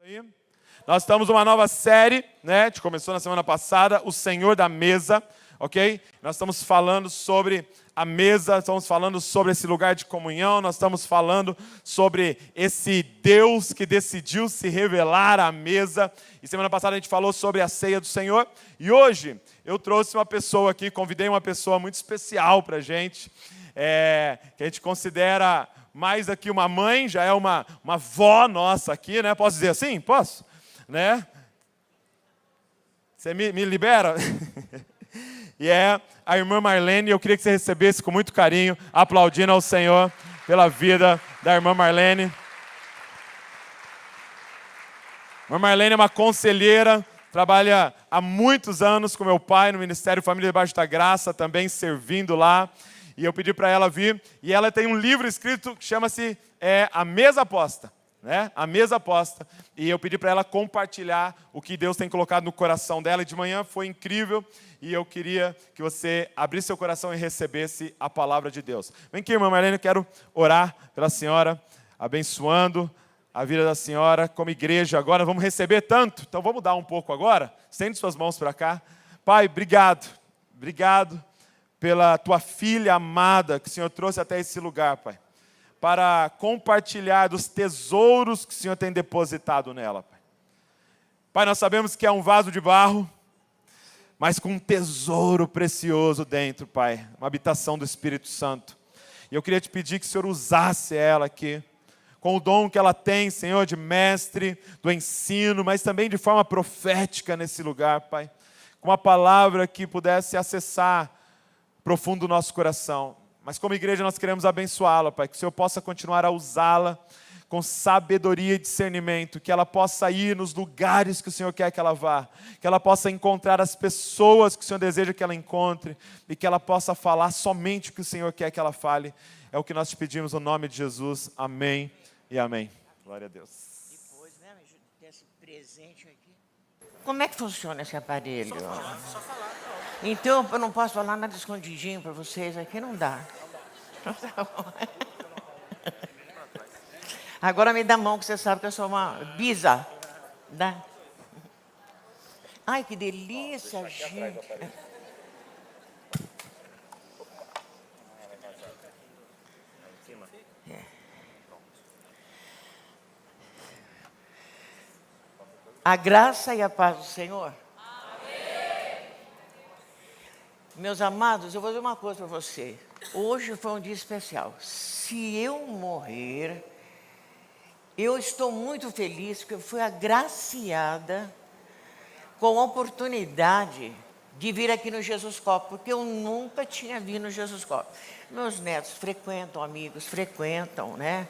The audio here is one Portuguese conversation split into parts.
Aí, nós estamos numa nova série, né? A gente começou na semana passada, o Senhor da Mesa, ok? Nós estamos falando sobre a mesa, estamos falando sobre esse lugar de comunhão, nós estamos falando sobre esse Deus que decidiu se revelar à mesa. E semana passada a gente falou sobre a ceia do Senhor. E hoje eu trouxe uma pessoa aqui, convidei uma pessoa muito especial para a gente, que a gente considera mais aqui uma mãe, já é uma vó nossa aqui, né? Posso dizer assim? Posso? Né? Você me libera? E é a irmã Marlene. Eu queria que você recebesse com muito carinho, aplaudindo ao Senhor pela vida da irmã Marlene. A irmã Marlene é uma conselheira, trabalha há muitos anos com meu pai no Ministério Família Debaixo da Graça, também servindo lá. E eu pedi para ela vir, e ela tem um livro escrito que chama-se A Mesa Posta, né? A Mesa Posta. E eu pedi para ela compartilhar o que Deus tem colocado no coração dela. E de manhã foi incrível, e eu queria que você abrisse seu coração e recebesse a palavra de Deus. Vem aqui, irmã Marlene, eu quero orar pela senhora, abençoando a vida da senhora como igreja. Agora vamos receber tanto, então vamos dar um pouco agora. Estende suas mãos para cá. Pai, obrigado pela tua filha amada que o Senhor trouxe até esse lugar, Pai, para compartilhar dos tesouros que o Senhor tem depositado nela, Pai. Pai, nós sabemos que é um vaso de barro, mas com um tesouro precioso dentro, Pai, uma habitação do Espírito Santo. E eu queria te pedir que o Senhor usasse ela aqui, com o dom que ela tem, Senhor, de mestre, do ensino, mas também de forma profética nesse lugar, Pai, com uma palavra que pudesse acessar profundo do nosso coração. Mas como igreja nós queremos abençoá-la, Pai, que o Senhor possa continuar a usá-la com sabedoria e discernimento, que ela possa ir nos lugares que o Senhor quer que ela vá, que ela possa encontrar as pessoas que o Senhor deseja que ela encontre, e que ela possa falar somente o que o Senhor quer que ela fale. É o que nós te pedimos no nome de Jesus. Amém e amém. Glória a Deus. Depois, né, desse presente aqui. Como é que funciona esse aparelho? Só falar. Então, eu não posso falar nada escondidinho para vocês aqui, não dá. Agora me dá a mão, que você sabe que eu sou uma bisa. Dá? Ai, que delícia, gente. A graça e a paz do Senhor. Meus amados, eu vou dizer uma coisa para você. Hoje foi um dia especial. Se eu morrer, eu estou muito feliz porque eu fui agraciada com a oportunidade de vir aqui no Jesus Cop, porque eu nunca tinha vindo no Jesus Cop. Meus netos frequentam, amigos frequentam, né?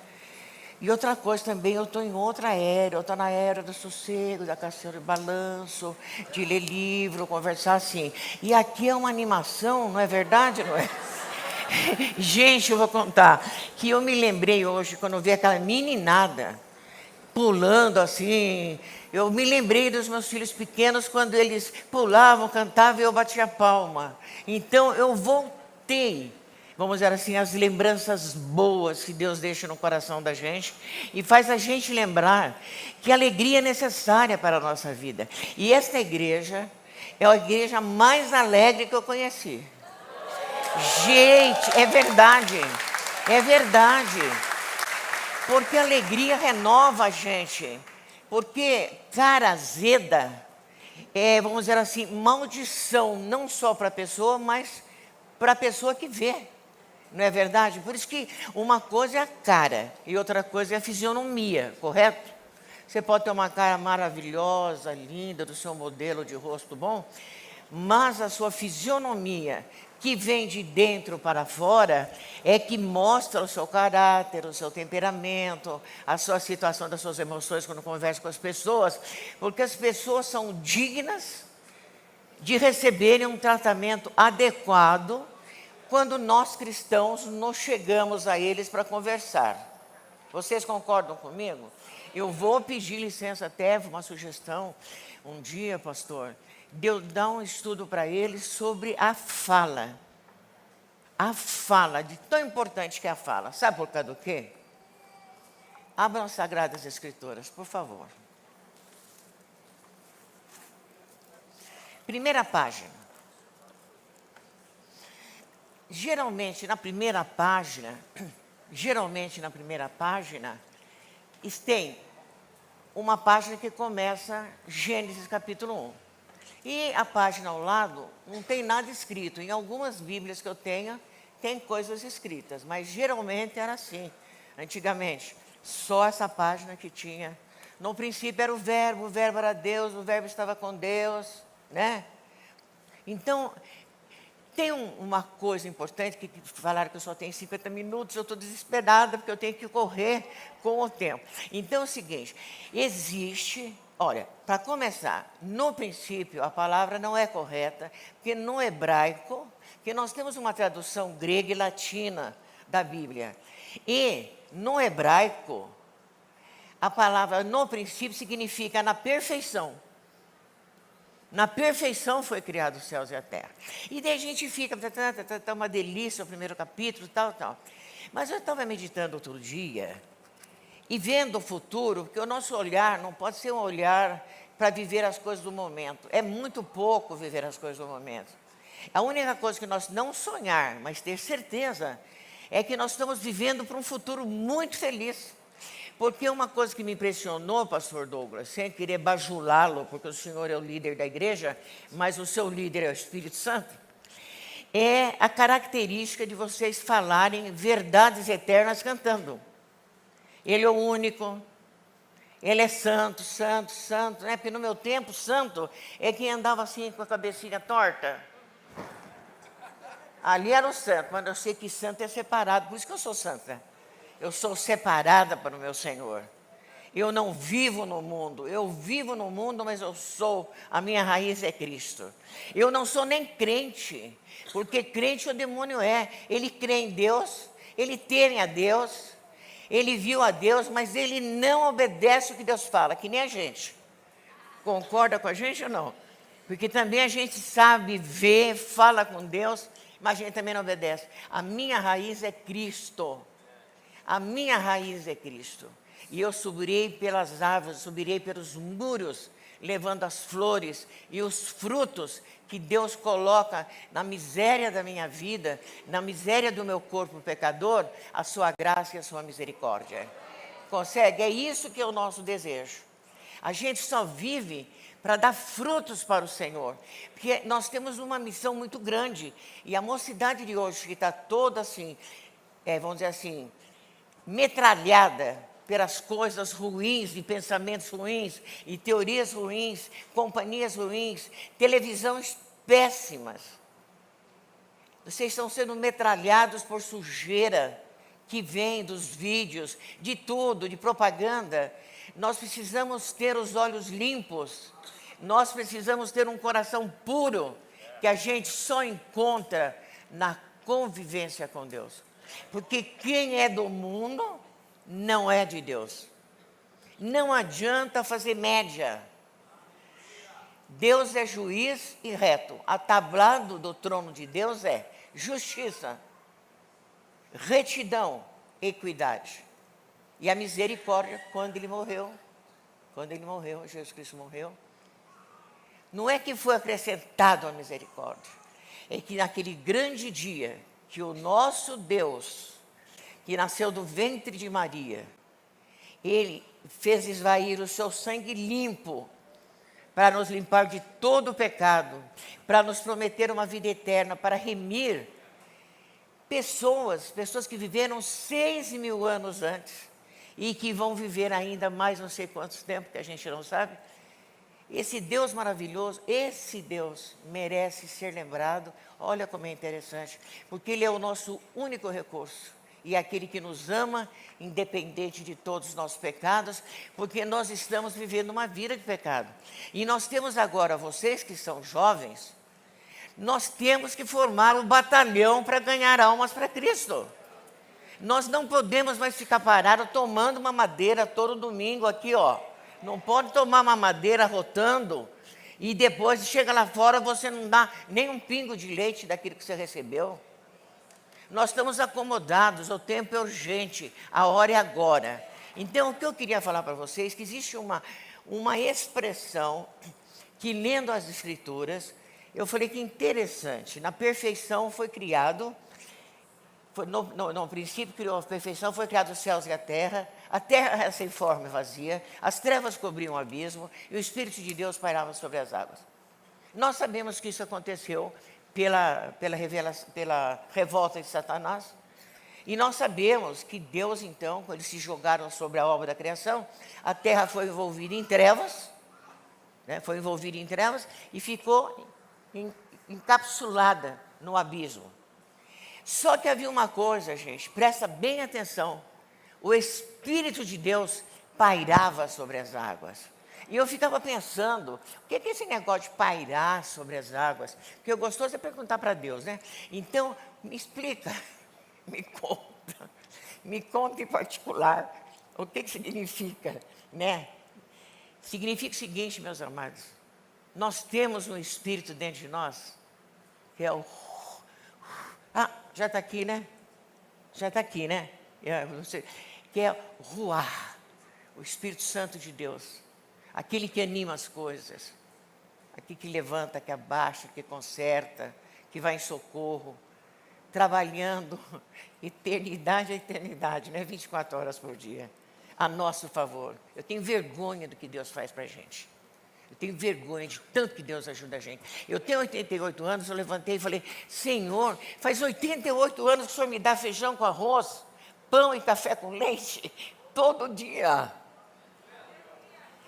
E outra coisa também, eu estou em outra era, eu estou na era do sossego, da caçada de balanço, de ler livro, conversar assim. E aqui é uma animação, não é verdade, não é? Gente, eu vou contar que eu me lembrei hoje, quando eu vi aquela meninada pulando assim, eu me lembrei dos meus filhos pequenos, quando eles pulavam, cantavam e eu batia palma. Então eu voltei, vamos dizer assim, as lembranças boas que Deus deixa no coração da gente e faz a gente lembrar que a alegria é necessária para a nossa vida. E esta igreja é a igreja mais alegre que eu conheci. Gente, é verdade, porque a alegria renova a gente, porque cara azeda é, vamos dizer assim, maldição, não só para a pessoa, mas para a pessoa que vê. Não é verdade? Por isso que uma coisa é a cara e outra coisa é a fisionomia, correto? Você pode ter uma cara maravilhosa, linda, do seu modelo de rosto bom, mas a sua fisionomia, que vem de dentro para fora, é que mostra o seu caráter, o seu temperamento, a sua situação das suas emoções quando conversa com as pessoas, porque as pessoas são dignas de receberem um tratamento adequado quando nós cristãos nos chegamos a eles para conversar. Vocês concordam comigo? Eu vou pedir licença até, uma sugestão, um dia, pastor, de eu dar um estudo para eles sobre a fala. A fala, de tão importante que é a fala. Sabe por causa do quê? Abram as Sagradas Escrituras, por favor. Primeira página. Geralmente na primeira página, tem uma página que começa Gênesis capítulo 1. E a página ao lado não tem nada escrito. Em algumas Bíblias que eu tenho, tem coisas escritas, mas geralmente era assim, antigamente. Só essa página que tinha. No princípio era o verbo era Deus, o verbo estava com Deus, né? Então, tem uma coisa importante, que falaram que eu só tenho 50 minutos, eu estou desesperada, porque eu tenho que correr com o tempo. Então é o seguinte, existe, olha, para começar, no princípio a palavra não é correta, porque no hebraico, porque nós temos uma tradução grega e latina da Bíblia, e no hebraico, a palavra no princípio significa na perfeição. Na perfeição foi criado os céus e a terra. E daí a gente fica, tá uma delícia o primeiro capítulo, tal. Mas eu estava meditando outro dia e vendo o futuro, porque o nosso olhar não pode ser um olhar para viver as coisas do momento. É muito pouco viver as coisas do momento. A única coisa que nós não sonhar, mas ter certeza, é que nós estamos vivendo para um futuro muito feliz. Porque uma coisa que me impressionou, pastor Douglas, sem querer bajulá-lo, porque o senhor é o líder da igreja, mas o seu líder é o Espírito Santo, é a característica de vocês falarem verdades eternas cantando. Ele é o único, ele é santo, né? Porque no meu tempo, santo é quem andava assim com a cabecinha torta. Ali era o santo, mas eu sei que santo é separado, por isso que eu sou santa. Eu sou separada para o meu Senhor. Eu não vivo no mundo. Eu vivo no mundo, mas a minha raiz é Cristo. Eu não sou nem crente, porque crente o demônio é. Ele crê em Deus, ele teme a Deus, ele viu a Deus, mas ele não obedece o que Deus fala, que nem a gente. Concorda com a gente ou não? Porque também a gente sabe ver, fala com Deus, mas a gente também não obedece. A minha raiz é Cristo. A minha raiz é Cristo. E eu subirei pelas árvores, subirei pelos muros, levando as flores e os frutos que Deus coloca na miséria da minha vida, na miséria do meu corpo pecador, a sua graça e a sua misericórdia. Consegue? É isso que é o nosso desejo. A gente só vive para dar frutos para o Senhor, porque nós temos uma missão muito grande. E a mocidade de hoje, que está toda assim, vamos dizer assim, metralhada pelas coisas ruins, e pensamentos ruins, e teorias ruins, companhias ruins, televisões péssimas. Vocês estão sendo metralhados por sujeira que vem dos vídeos, de tudo, de propaganda. Nós precisamos ter os olhos limpos, nós precisamos ter um coração puro, que a gente só encontra na convivência com Deus. Porque quem é do mundo não é de Deus. Não adianta fazer média. Deus é juiz e reto. Atablado do trono de Deus é justiça, retidão, equidade. E a misericórdia, quando ele morreu, Jesus Cristo morreu, não é que foi acrescentado a misericórdia, é que naquele grande dia que o nosso Deus, que nasceu do ventre de Maria, ele fez esvair o seu sangue limpo, para nos limpar de todo o pecado, para nos prometer uma vida eterna, para remir pessoas que viveram 6.000 anos antes, e que vão viver ainda mais não sei quantos tempos, que a gente não sabe. Esse Deus maravilhoso, esse Deus merece ser lembrado. Olha como é interessante, porque Ele é o nosso único recurso, e é aquele que nos ama, independente de todos os nossos pecados, porque nós estamos vivendo uma vida de pecado. E nós temos agora, vocês que são jovens, nós temos que formar um batalhão para ganhar almas para Cristo. Nós não podemos mais ficar parados tomando uma madeira todo domingo aqui, ó. Não pode tomar uma madeira rotando e depois chega lá fora, você não dá nem um pingo de leite daquilo que você recebeu. Nós estamos acomodados, o tempo é urgente, a hora é agora. Então, o que eu queria falar para vocês, que existe uma expressão que lendo as Escrituras, eu falei que interessante, na perfeição foi criado, no princípio criou a perfeição, foi criado os céus e a terra era sem forma e vazia, as trevas cobriam o abismo e o Espírito de Deus pairava sobre as águas. Nós sabemos que isso aconteceu pela revolta de Satanás, e nós sabemos que Deus, então, quando eles se jogaram sobre a obra da criação, a terra foi envolvida em trevas, né? Foi envolvida em trevas e ficou encapsulada no abismo. Só que havia uma coisa, gente, presta bem atenção, o Espírito de Deus pairava sobre as águas. E eu ficava pensando, o que é esse negócio de pairar sobre as águas? Porque eu gostoso é perguntar para Deus, né? Então, me explica, me conta em particular o que significa, né? Significa o seguinte, meus amados, nós temos um Espírito dentro de nós, que é o... Ah, já está aqui, né? Já está aqui, né? Que é Ruach, o Espírito Santo de Deus. Aquele que anima as coisas, aquele que levanta, que abaixa, que conserta, que vai em socorro, trabalhando eternidade a eternidade, não é 24 horas por dia, a nosso favor. Eu tenho vergonha do que Deus faz para a gente. Eu tenho vergonha de tanto que Deus ajuda a gente. Eu tenho 88 anos, eu levantei e falei, Senhor, faz 88 anos que o Senhor me dá feijão com arroz, pão e café com leite, todo dia.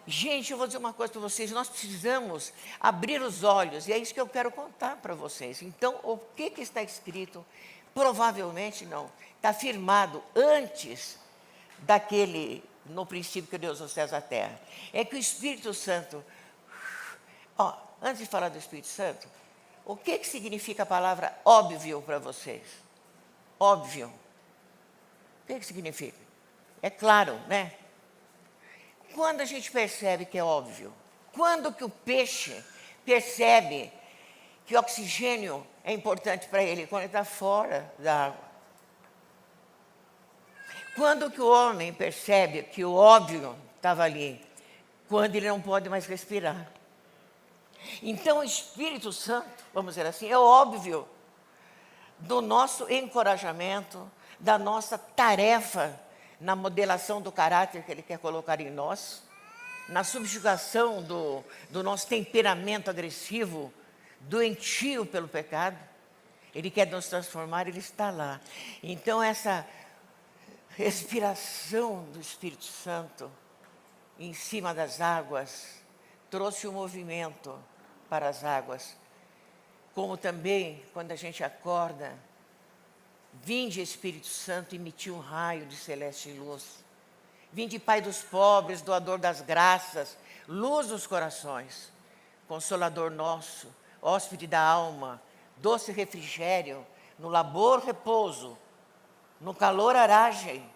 Gente, eu vou dizer uma coisa para vocês, nós precisamos abrir os olhos, e é isso que eu quero contar para vocês. Então, o que está escrito? Provavelmente não. Está afirmado antes daquele, no princípio que Deus os céus e a terra. É que o Espírito Santo, antes de falar do Espírito Santo, o que significa a palavra óbvio para vocês? Óbvio. O que significa? É claro, né? Quando a gente percebe que é óbvio? Quando que o peixe percebe que o oxigênio é importante para ele? Quando ele está fora da água. Quando que o homem percebe que o óbvio estava ali? Quando ele não pode mais respirar. Então o Espírito Santo, vamos dizer assim, é óbvio do nosso encorajamento, da nossa tarefa na modelação do caráter que Ele quer colocar em nós, na subjugação do nosso temperamento agressivo, doentio pelo pecado. Ele quer nos transformar, Ele está lá. Então essa respiração do Espírito Santo em cima das águas trouxe um movimento para as águas, como também quando a gente acorda, vinde Espírito Santo, emitiu um raio de celeste luz. Vinde Pai dos pobres, doador das graças, luz dos corações, consolador nosso, hóspede da alma, doce refrigério, no labor repouso, no calor aragem.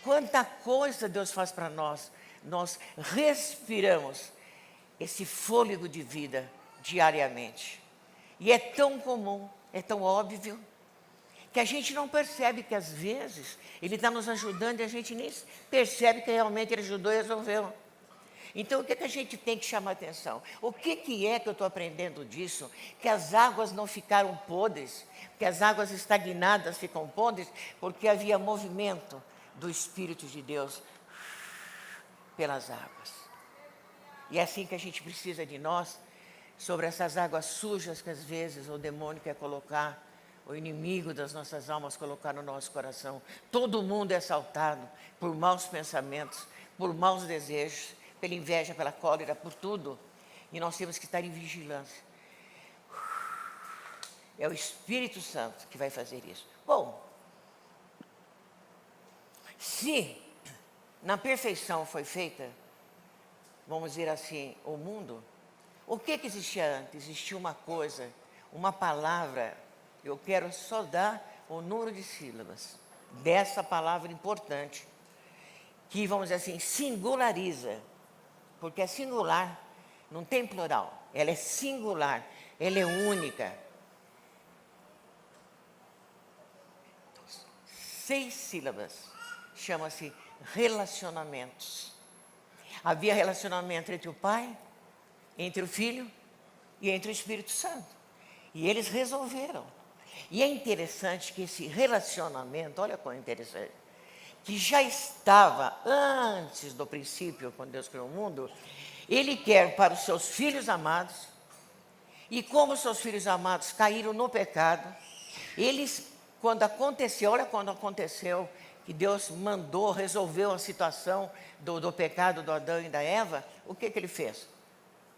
Quanta coisa Deus faz para nós. Nós respiramos esse fôlego de vida diariamente. E é tão comum, é tão óbvio, que a gente não percebe que às vezes Ele está nos ajudando e a gente nem percebe que realmente Ele ajudou e resolveu. Então o que a gente tem que chamar atenção? O que é que eu estou aprendendo disso? Que as águas não ficaram podres, que as águas estagnadas ficam podres, porque havia movimento do Espírito de Deus pelas águas. E é assim que a gente precisa de nós, sobre essas águas sujas que às vezes o demônio quer colocar, o inimigo das nossas almas colocar no nosso coração. Todo mundo é assaltado por maus pensamentos, por maus desejos, pela inveja, pela cólera, por tudo. E nós temos que estar em vigilância. É o Espírito Santo que vai fazer isso. Bom, se na perfeição foi feita, vamos dizer assim, o mundo, o que existia antes? Existia uma coisa, uma palavra. Eu quero só dar o número de sílabas dessa palavra importante, que, vamos dizer assim, singulariza, porque é singular, não tem plural, ela é singular, ela é única. 6 sílabas, chama-se relacionamentos. Havia relacionamento entre o pai, entre o Filho e entre o Espírito Santo. E eles resolveram. E é interessante que esse relacionamento, olha como é interessante, que já estava antes do princípio, quando Deus criou o mundo, Ele quer para os seus filhos amados, e como os seus filhos amados caíram no pecado, eles, quando aconteceu, olha quando aconteceu, que Deus mandou, resolveu a situação do pecado do Adão e da Eva, o que Ele fez?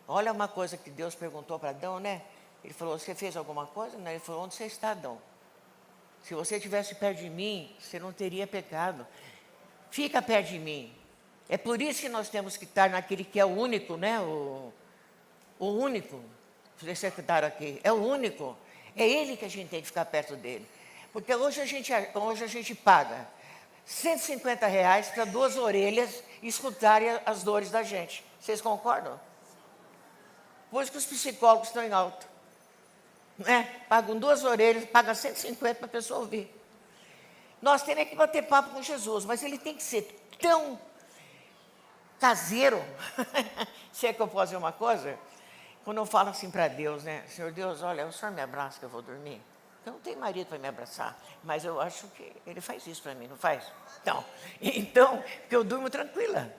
Olha uma coisa que Deus perguntou para Adão, né? Ele falou, você fez alguma coisa? Não, ele falou, onde você está, Adão? Se você estivesse perto de mim, você não teria pecado. Fica perto de mim. É por isso que nós temos que estar naquele que é o único, né? O único. Vocês secretário aqui, é o único. É Ele que a gente tem que ficar perto dele. Porque hoje a gente paga R$ 150 para 2 orelhas escutarem as dores da gente. Vocês concordam? Por isso que os psicólogos estão em alta. Pagam 2 orelhas, pagam 150 para a pessoa ouvir. Nós temos que bater papo com Jesus, mas ele tem que ser tão caseiro. Se é que eu posso dizer uma coisa? Quando eu falo assim para Deus, né? Senhor Deus, olha, o Senhor me abraça que eu vou dormir. Eu não tenho marido para me abraçar, mas eu acho que ele faz isso para mim, não faz? Então, que eu durmo tranquila.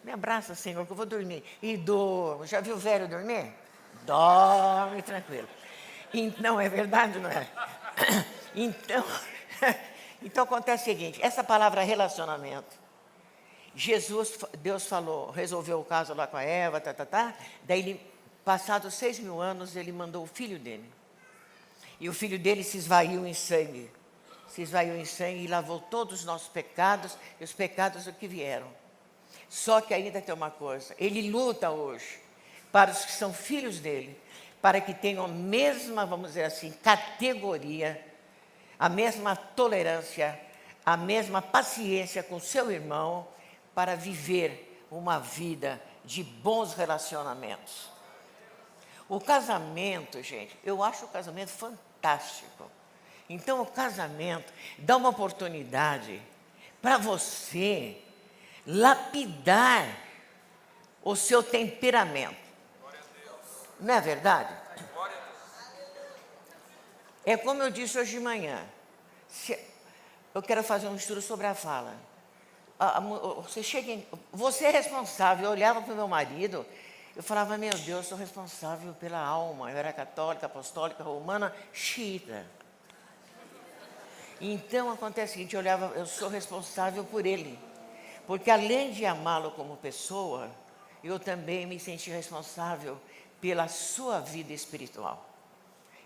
Me abraça, Senhor, que eu vou dormir. E durmo. Já viu o velho dormir? Dorme tranquilo. Não é verdade, não é? Então acontece o seguinte, essa palavra relacionamento, Deus falou, resolveu o caso lá com a Eva, daí passados 6.000 anos, ele mandou o filho dele. E o filho dele se esvaiu em sangue. E lavou todos os nossos pecados e os pecados do que vieram. Só que ainda tem uma coisa, ele luta hoje para os que são filhos dele, para que tenham a mesma, vamos dizer assim, categoria, a mesma tolerância, a mesma paciência com seu irmão, para viver uma vida de bons relacionamentos. O casamento, gente, eu acho o casamento fantástico. Então, o casamento dá uma oportunidade para você lapidar o seu temperamento. Não é verdade? É como eu disse hoje de manhã. Eu quero fazer um estudo sobre a fala. Você é responsável. Eu olhava para o meu marido, eu falava, meu Deus, sou responsável pela alma. Eu era católica, apostólica, romana, xiita. Então acontece o seguinte, eu sou responsável por ele. Porque além de amá-lo como pessoa, eu também me senti responsável pela sua vida espiritual.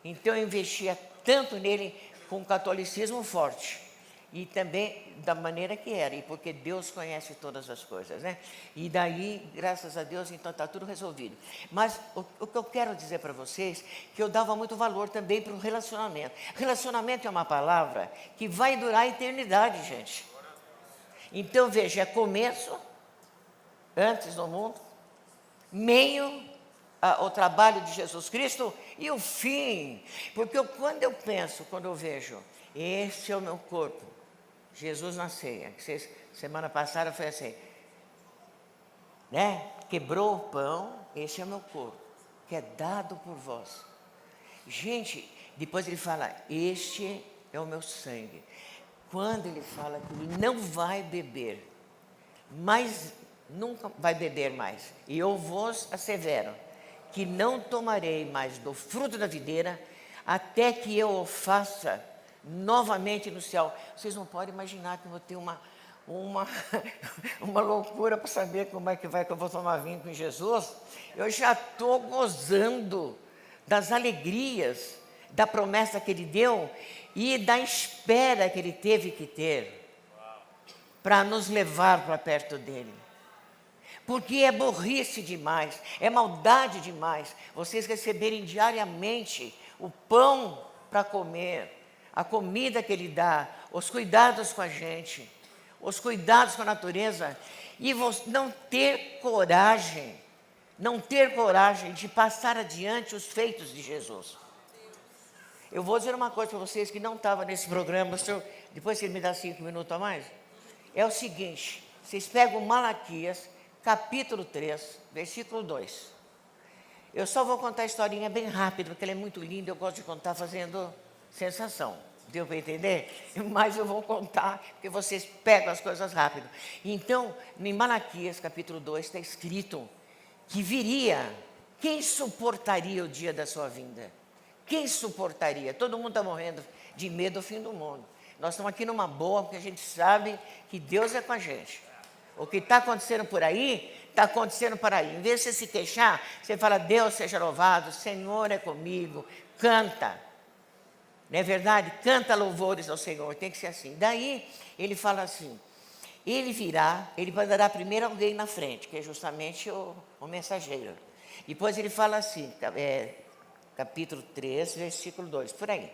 Então eu investia tanto nele com o catolicismo forte. E também da maneira que era, e porque Deus conhece todas as coisas, né? E daí, graças a Deus, então está tudo resolvido. Mas o que eu quero dizer para vocês, que eu dava muito valor também para o relacionamento. Relacionamento é uma palavra que vai durar a eternidade, gente. Então, veja, é começo, antes do mundo, meio, o trabalho de Jesus Cristo e o fim. Porque quando eu vejo, esse é o meu corpo, Jesus na ceia, semana passada foi assim, né? Quebrou o pão, esse é o meu corpo, que é dado por vós. Gente, depois ele fala, este é o meu sangue. Quando ele fala que ele não vai beber, mas nunca vai beber mais, e eu vos assevero que não tomarei mais do fruto da videira, até que eu o faça novamente no céu. Vocês não podem imaginar que eu vou ter uma loucura para saber como é que eu vou tomar vinho com Jesus. Eu já estou gozando das alegrias, da promessa que ele deu e da espera que ele teve que ter para nos levar para perto dele. Porque é burrice demais, é maldade demais vocês receberem diariamente o pão para comer, a comida que ele dá, os cuidados com a gente, os cuidados com a natureza, e não ter coragem de passar adiante os feitos de Jesus. Eu vou dizer uma coisa para vocês que não estava nesse programa, depois você me dá 5 minutos a mais. É o seguinte, vocês pegam Malaquias, capítulo 3, versículo 2. Eu só vou contar a historinha bem rápido, porque ela é muito linda, eu gosto de contar fazendo sensação. Deu para entender? Mas eu vou contar, porque vocês pegam as coisas rápido. Então, em Malaquias, capítulo 2, está escrito que viria. Quem suportaria o dia da sua vinda? Quem suportaria? Todo mundo está morrendo de medo do fim do mundo. Nós estamos aqui numa boa, porque a gente sabe que Deus é com a gente. O que está acontecendo por aí, está acontecendo por aí. Em vez de você se queixar, você fala, Deus seja louvado, Senhor é comigo, canta. Não é verdade? Canta louvores ao Senhor, tem que ser assim. Daí, ele fala assim, ele virá, ele mandará primeiro alguém na frente, que é justamente o mensageiro. Depois ele fala assim, capítulo 3, versículo 2, por aí.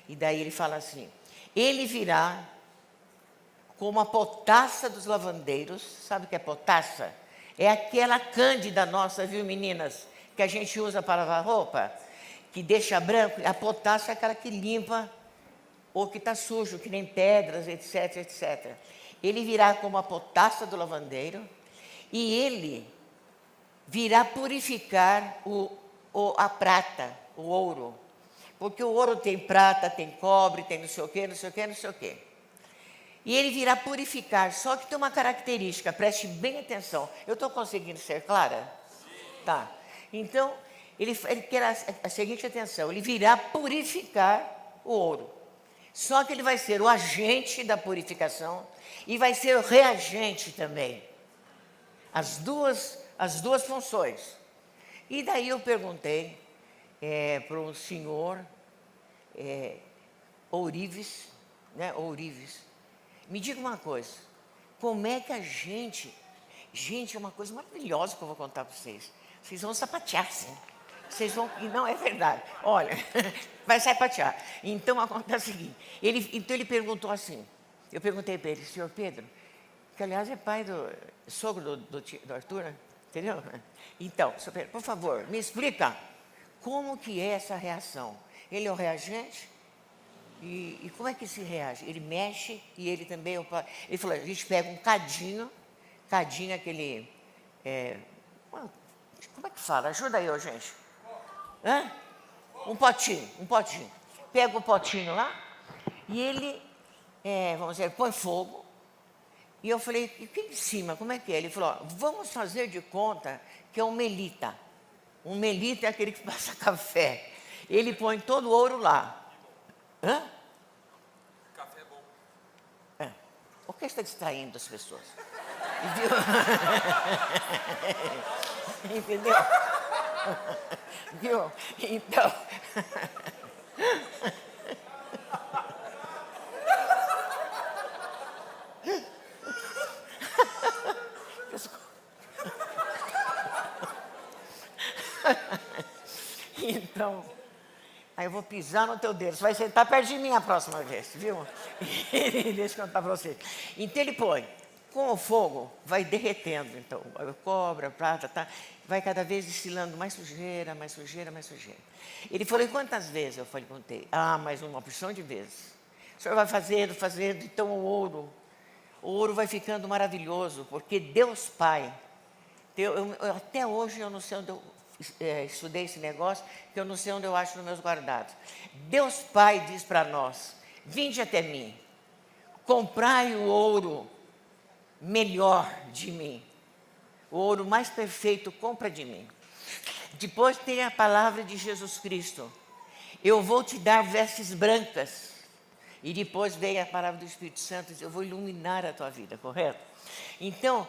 E daí ele fala assim, ele virá como a potassa dos lavandeiros. Sabe o que é potassa? É aquela cândida nossa, viu, meninas? Que a gente usa para lavar roupa, que deixa branco. A potassa é aquela que limpa ou que está sujo, que nem pedras, etc, etc. Ele virá como a potassa do lavandeiro e ele virá purificar a prata, o ouro. Porque o ouro tem prata, tem cobre, tem não sei o quê, não sei o quê, não sei o quê. E ele virá purificar, só que tem uma característica, preste bem atenção. Eu estou conseguindo ser clara? Tá. Então, ele quer a seguinte atenção, ele virá purificar o ouro. Só que ele vai ser o agente da purificação e vai ser o reagente também. As duas funções. E daí eu perguntei para um senhor, Ourives, né, Ourives, me diga uma coisa, como é que gente, é uma coisa maravilhosa que eu vou contar para vocês. Vocês vão sapatear, sim. Vocês vão, e não é verdade. Olha, vai sapatear. Então, acontece o seguinte, então ele perguntou assim, eu perguntei para ele, senhor Pedro, que aliás é pai sogro do Arthur, né? Entendeu? Então, senhor Pedro, por favor, me explica como que é essa reação. Ele é o reagente? E como é que se reage? Ele mexe e ele também... Ele falou, a gente pega um cadinho aquele... como é que fala? Ajuda aí, gente. Hã? Um potinho. Pega o potinho lá e ele, vamos dizer, põe fogo. E eu falei, e aqui em cima, como é que é? Ele falou, vamos fazer de conta que é um melita. Um melita é aquele que passa café. Ele põe todo o ouro lá. Hã? Café é bom. O que está distraindo as pessoas? Viu? Entendeu? Viu? Então... Então, aí eu vou pisar no teu dedo. Você vai sentar perto de mim a próxima vez, viu? Deixa eu contar para você. Então ele põe, com o fogo, vai derretendo. Então, a cobre, a prata, tá? Vai cada vez destilando mais sujeira, mais sujeira, mais sujeira. Ele falou, e quantas vezes? Eu perguntei. Mais uma porção de vezes. O senhor vai fazendo, então o ouro vai ficando maravilhoso, porque Deus Pai, até hoje eu não sei onde eu estudei esse negócio, que eu não sei onde eu acho nos meus guardados. Deus Pai diz para nós, vinde até mim, comprai o ouro melhor de mim, o ouro mais perfeito, compra de mim. Depois tem a palavra de Jesus Cristo, eu vou te dar vestes brancas, e depois vem a palavra do Espírito Santo, eu vou iluminar a tua vida, correto? Então,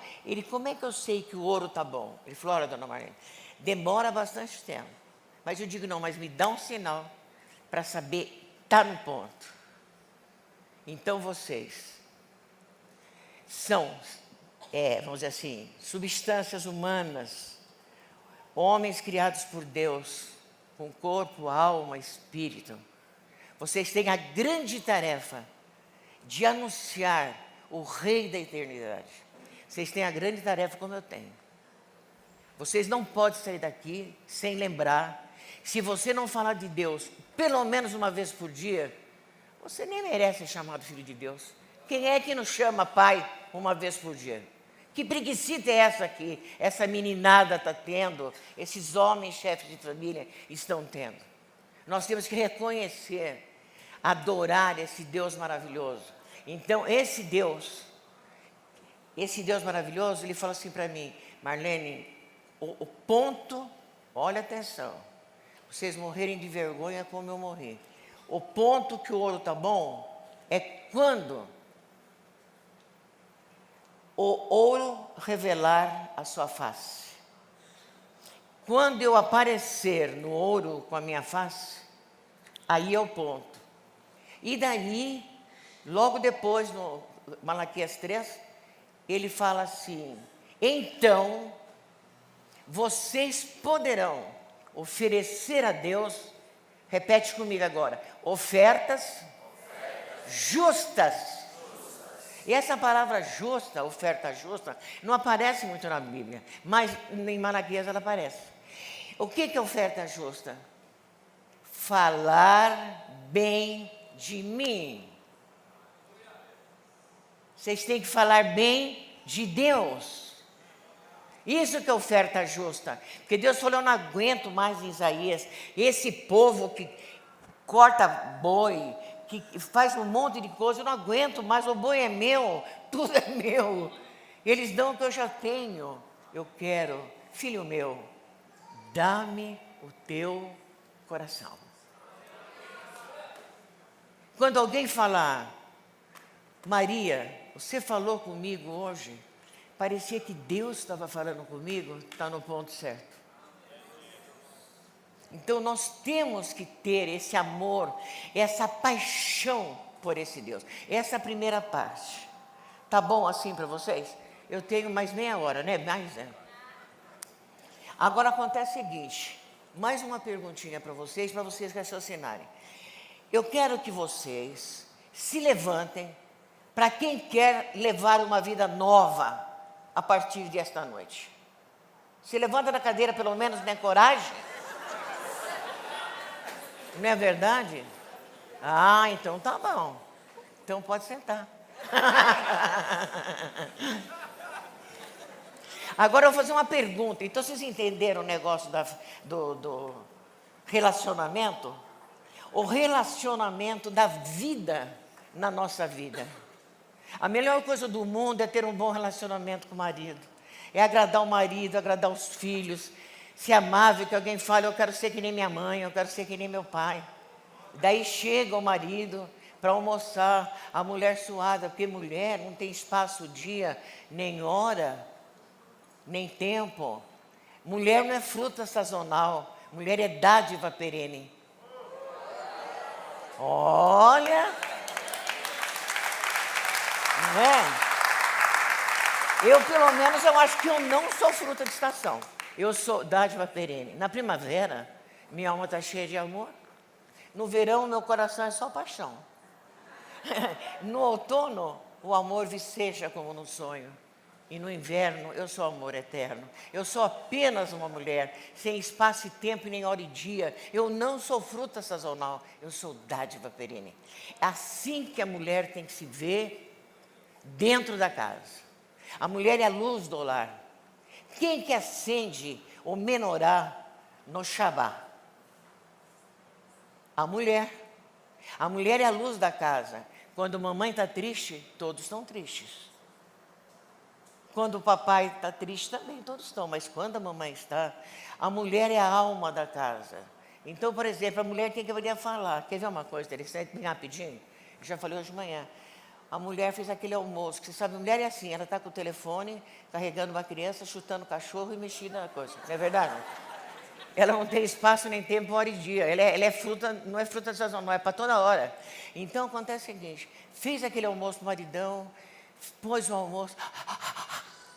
como é que eu sei que o ouro está bom? Ele falou, olha, dona Marlene, demora bastante tempo. Mas eu digo, não, mas me dá um sinal para saber, está no ponto. Então vocês são, vamos dizer assim, substâncias humanas, homens criados por Deus, com corpo, alma, espírito. Vocês têm a grande tarefa de anunciar o Rei da eternidade. Vocês têm a grande tarefa como eu tenho. Vocês não podem sair daqui sem lembrar. Se você não falar de Deus pelo menos uma vez por dia, você nem merece ser chamado filho de Deus. Quem é que nos chama pai uma vez por dia? Que preguiçita é essa aqui? Essa meninada está tendo, esses homens chefes de família estão tendo. Nós temos que reconhecer, adorar esse Deus maravilhoso. Então, esse Deus maravilhoso, ele fala assim para mim: Marlene, o ponto, olha atenção, vocês morrerem de vergonha como eu morri. O ponto que o ouro está bom é quando o ouro revelar a sua face. Quando eu aparecer no ouro com a minha face, aí é o ponto. E daí, logo depois, no Malaquias 3, ele fala assim: então, vocês poderão oferecer a Deus, repete comigo agora, ofertas justas. E essa palavra justa, oferta justa, não aparece muito na Bíblia, mas em Malaquias ela aparece. O que é oferta justa? Falar bem de mim. Vocês têm que falar bem de Deus. Isso que é oferta justa. Porque Deus falou: eu não aguento mais em Isaías esse povo que corta boi, que faz um monte de coisa, eu não aguento mais, o boi é meu, tudo é meu. Eles dão o que eu já tenho. Eu quero, filho meu, dá-me o teu coração. Quando alguém falar: Maria, você falou comigo hoje, parecia que Deus estava falando comigo, está no ponto certo. Então nós temos que ter esse amor, essa paixão por esse Deus. Essa é a primeira parte. Tá bom assim para vocês? Eu tenho mais meia hora, né? Agora acontece o seguinte, mais uma perguntinha para vocês raciocinarem. Eu quero que vocês se levantem para quem quer levar uma vida nova a partir desta noite. Se levanta da cadeira, pelo menos, tem coragem? Não é verdade? Ah, então tá bom. Então pode sentar. Agora eu vou fazer uma pergunta. Então vocês entenderam o negócio do relacionamento? O relacionamento da vida na nossa vida. A melhor coisa do mundo é ter um bom relacionamento com o marido. É agradar o marido, agradar os filhos. Ser amável, que alguém fale: eu quero ser que nem minha mãe, eu quero ser que nem meu pai. Daí chega o marido para almoçar, a mulher suada, porque mulher não tem espaço dia, nem hora, nem tempo. Mulher não é fruta sazonal, mulher é dádiva perene. Olha, não é? Eu, pelo menos, eu acho que eu não sou fruta de estação. Eu sou dádiva perene. Na primavera, minha alma está cheia de amor. No verão, meu coração é só paixão. No outono, o amor viceja como no sonho. E no inverno, eu sou amor eterno. Eu sou apenas uma mulher, sem espaço e tempo, nem hora e dia. Eu não sou fruta sazonal, eu sou dádiva perene. É assim que a mulher tem que se ver dentro da casa. A mulher é a luz do lar. Quem que acende o menorá no Shabá? A mulher. A mulher é a luz da casa. Quando mamãe está triste, todos estão tristes. Quando o papai está triste, também todos estão. Mas quando a mamãe está, a mulher é a alma da casa. Então, por exemplo, a mulher tem que aprender a falar. Quer ver uma coisa interessante, bem rapidinho? Eu já falei hoje de manhã. A mulher fez aquele almoço, que você sabe, a mulher é assim, ela está com o telefone, carregando uma criança, chutando o cachorro e mexendo na coisa. Não é verdade? Ela não tem espaço nem tempo, hora e dia. Ela é fruta, não é fruta sazonal, é para toda hora. Então acontece o seguinte: fez aquele almoço, o maridão, pôs o almoço,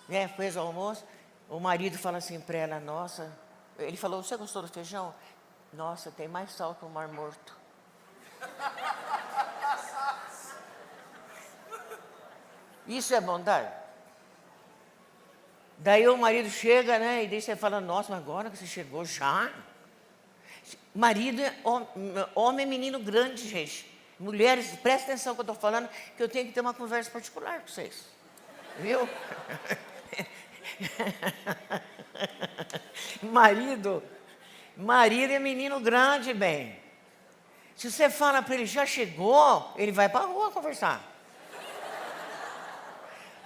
né, fez o almoço, o marido fala assim para ela: nossa, ele falou: você gostou do feijão? Nossa, tem mais sal que o Mar Morto. Isso é bondade? Daí o marido chega, né? E daí você fala: nossa, mas agora que você chegou já? Marido, homem é menino grande, gente. Mulheres, prestem atenção no que eu estou falando, que eu tenho que ter uma conversa particular com vocês. Viu? Marido é menino grande, bem. Se você fala para ele, já chegou, ele vai para a rua conversar.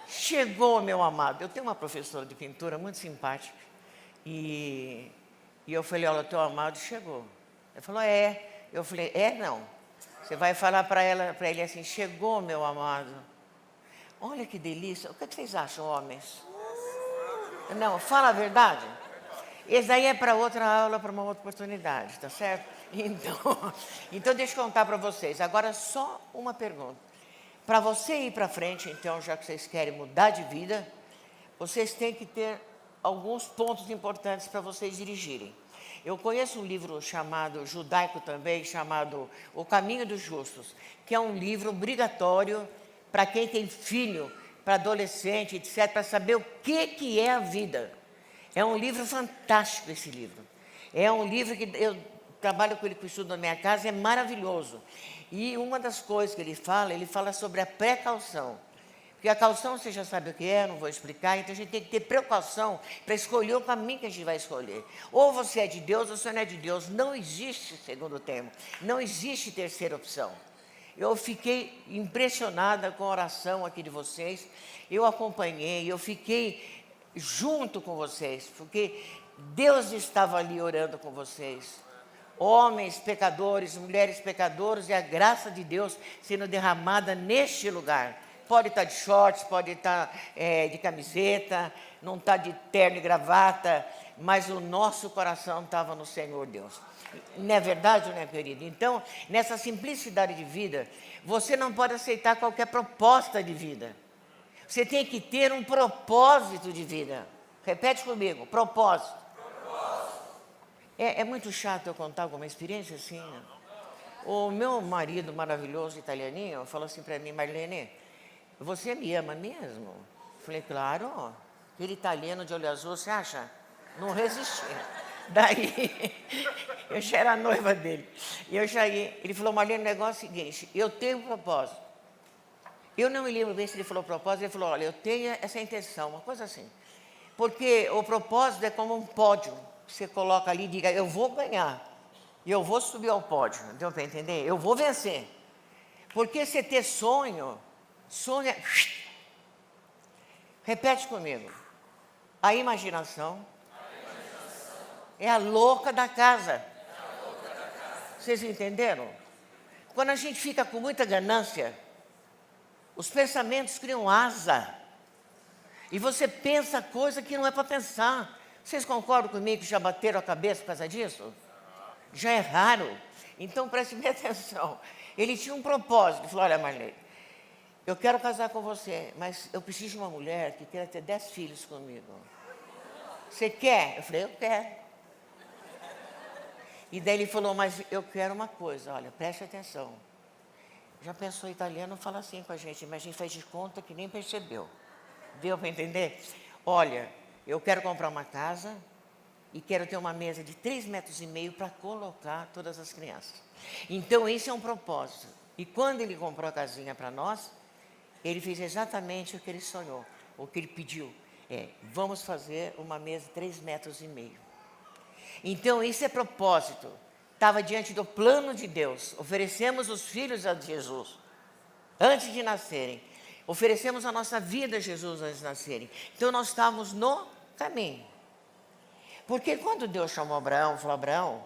Chegou, meu amado. Eu tenho uma professora de pintura muito simpática. E eu falei, olha, teu amado chegou. Ele falou, é. Eu falei, não. Você vai falar para ele assim, chegou, meu amado. Olha que delícia. O que vocês acham, homens? Não, fala a verdade. Esse daí é para outra aula, para uma outra oportunidade, tá certo? Então deixa eu contar para vocês. Agora só uma pergunta. Para você ir para frente, então, já que vocês querem mudar de vida, vocês têm que ter alguns pontos importantes para vocês dirigirem. Eu conheço um livro chamado, judaico também, chamado O Caminho dos Justos, que é um livro obrigatório para quem tem filho, para adolescente, etc., para saber o que é a vida. É um livro fantástico esse livro. É um livro que eu trabalho com ele, com o estudo na minha casa, é maravilhoso. E uma das coisas que ele fala sobre a precaução. Porque a caução, você já sabe o que é, não vou explicar, então a gente tem que ter precaução para escolher o caminho que a gente vai escolher. Ou você é de Deus ou você não é de Deus. Não existe segundo termo, não existe terceira opção. Eu fiquei impressionada com a oração aqui de vocês, eu acompanhei, eu fiquei junto com vocês, porque Deus estava ali orando com vocês. Homens pecadores, mulheres pecadoras, e a graça de Deus sendo derramada neste lugar. Pode estar de shorts, pode estar de camiseta, não está de terno e gravata, mas o nosso coração estava no Senhor Deus. Não é verdade, não é, querido? Então, nessa simplicidade de vida, você não pode aceitar qualquer proposta de vida. Você tem que ter um propósito de vida. Repete comigo, propósito. É muito chato eu contar alguma experiência assim. Né? O meu marido maravilhoso, italianinho, falou assim para mim, Marlene, você me ama mesmo? Falei, claro. Aquele italiano de olho azul, você acha? Não resistia. Daí, eu já era noiva dele. E eu já ia, ele falou, Marlene, o negócio é o seguinte, eu tenho um propósito. Eu não me lembro bem se ele falou propósito, ele falou, olha, eu tenho essa intenção, uma coisa assim. Porque o propósito é como um pódio. Você coloca ali e diga, eu vou ganhar. E eu vou subir ao pódio. Deu para entender? Eu vou vencer. Porque você ter sonho é... Repete comigo. A imaginação é a louca da casa. Vocês entenderam? Quando a gente fica com muita ganância, os pensamentos criam asa. E você pensa coisa que não é para pensar. Vocês concordam comigo que já bateram a cabeça por causa disso? Já é raro. Então, preste bem atenção. Ele tinha um propósito. Ele falou, olha, Marlene, eu quero casar com você, mas eu preciso de uma mulher que queira ter 10 filhos comigo. Você quer? Eu falei, eu quero. E daí ele falou, mas eu quero uma coisa, olha, preste atenção. Já pensou, italiano fala assim com a gente, mas a gente faz de conta que nem percebeu. Deu para entender? Olha, eu quero comprar uma casa e quero ter uma mesa de 3,5 metros para colocar todas as crianças. Então, esse é um propósito. E quando ele comprou a casinha para nós, ele fez exatamente o que ele sonhou, o que ele pediu. Vamos fazer uma mesa de 3,5 metros. Então, isso é propósito. Estava diante do plano de Deus. Oferecemos os filhos a Jesus antes de nascerem. Oferecemos a nossa vida a Jesus antes de nascerem. Então, nós estávamos no caminho. Porque quando Deus chamou Abraão, falou, Abraão,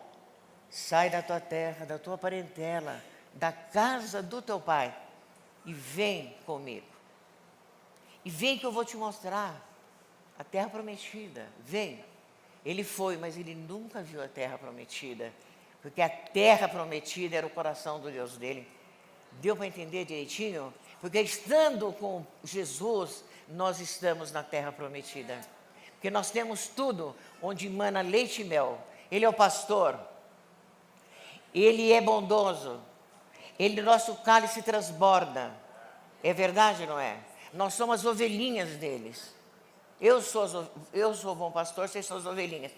sai da tua terra, da tua parentela, da casa do teu pai e vem comigo. E vem que eu vou te mostrar a terra prometida. Vem. Ele foi, mas ele nunca viu a terra prometida. Porque a terra prometida era o coração do Deus dele. Deu para entender direitinho? Porque estando com Jesus, nós estamos na terra prometida. Porque nós temos tudo onde emana leite e mel. Ele é o pastor. Ele é bondoso. Ele, nosso cálice transborda. É verdade, não é? Nós somos as ovelhinhas deles. Eu sou o bom pastor, vocês são as ovelhinhas.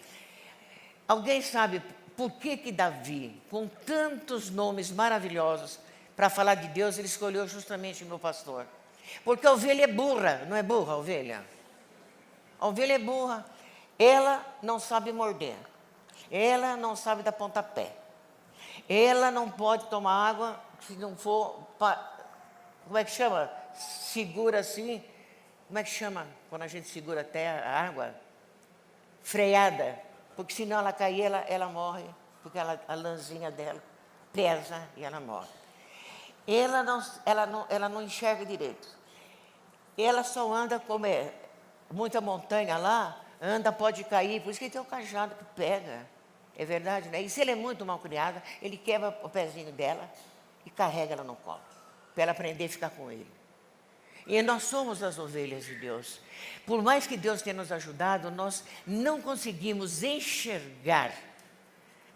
Alguém sabe por que Davi, com tantos nomes maravilhosos, para falar de Deus, ele escolheu justamente o meu pastor? Porque a ovelha é burra, não é burra a ovelha? A ovelha é burra. Ela não sabe morder. Ela não sabe dar pontapé. Ela não pode tomar água se não for, como é que chama? Segura assim. Como é que chama quando a gente segura até a água? Freada. Porque senão ela cair, ela morre. Porque a lãzinha dela pesa e ela morre. Ela não enxerga direito. Ela só anda como é muita montanha lá, anda, pode cair, por isso que tem o cajado que pega. É verdade, né? E se ele é muito mal criada, ele quebra o pezinho dela e carrega ela no colo, para ela aprender a ficar com ele. E nós somos as ovelhas de Deus. Por mais que Deus tenha nos ajudado, nós não conseguimos enxergar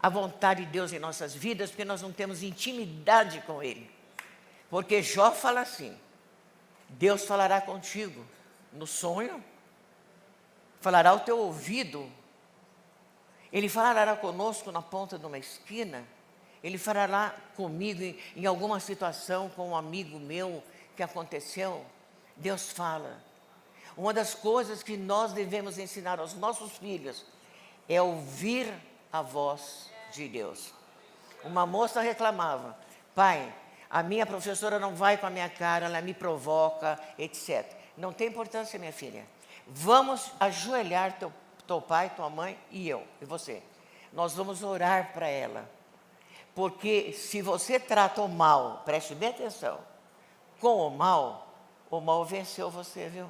a vontade de Deus em nossas vidas, porque nós não temos intimidade com Ele. Porque Jó fala assim, Deus falará contigo no sonho, falará ao teu ouvido, Ele falará conosco na ponta de uma esquina, Ele falará comigo em alguma situação com um amigo meu que aconteceu. Deus fala. Uma das coisas que nós devemos ensinar aos nossos filhos é ouvir a voz de Deus. Uma moça reclamava, pai, a minha professora não vai com a minha cara, ela me provoca, etc. Não tem importância, minha filha. Vamos ajoelhar teu pai, tua mãe e eu, e você. Nós vamos orar para ela. Porque se você trata o mal, preste bem atenção, com o mal venceu você, viu?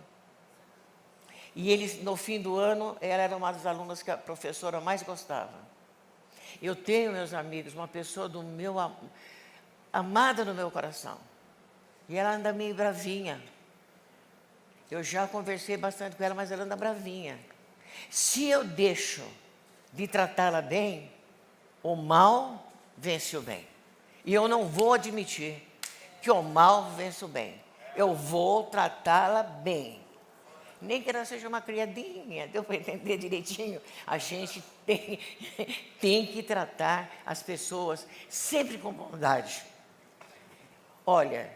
E eles, no fim do ano, ela era uma das alunas que a professora mais gostava. Eu tenho, meus amigos, uma pessoa amada no meu coração. E ela anda meio bravinha. Eu já conversei bastante com ela, mas ela anda bravinha. Se eu deixo de tratá-la bem, o mal vence o bem. E eu não vou admitir que o mal vence o bem. Eu vou tratá-la bem. Nem que ela seja uma criadinha, deu para entender direitinho? A gente tem que tratar as pessoas sempre com bondade. Olha,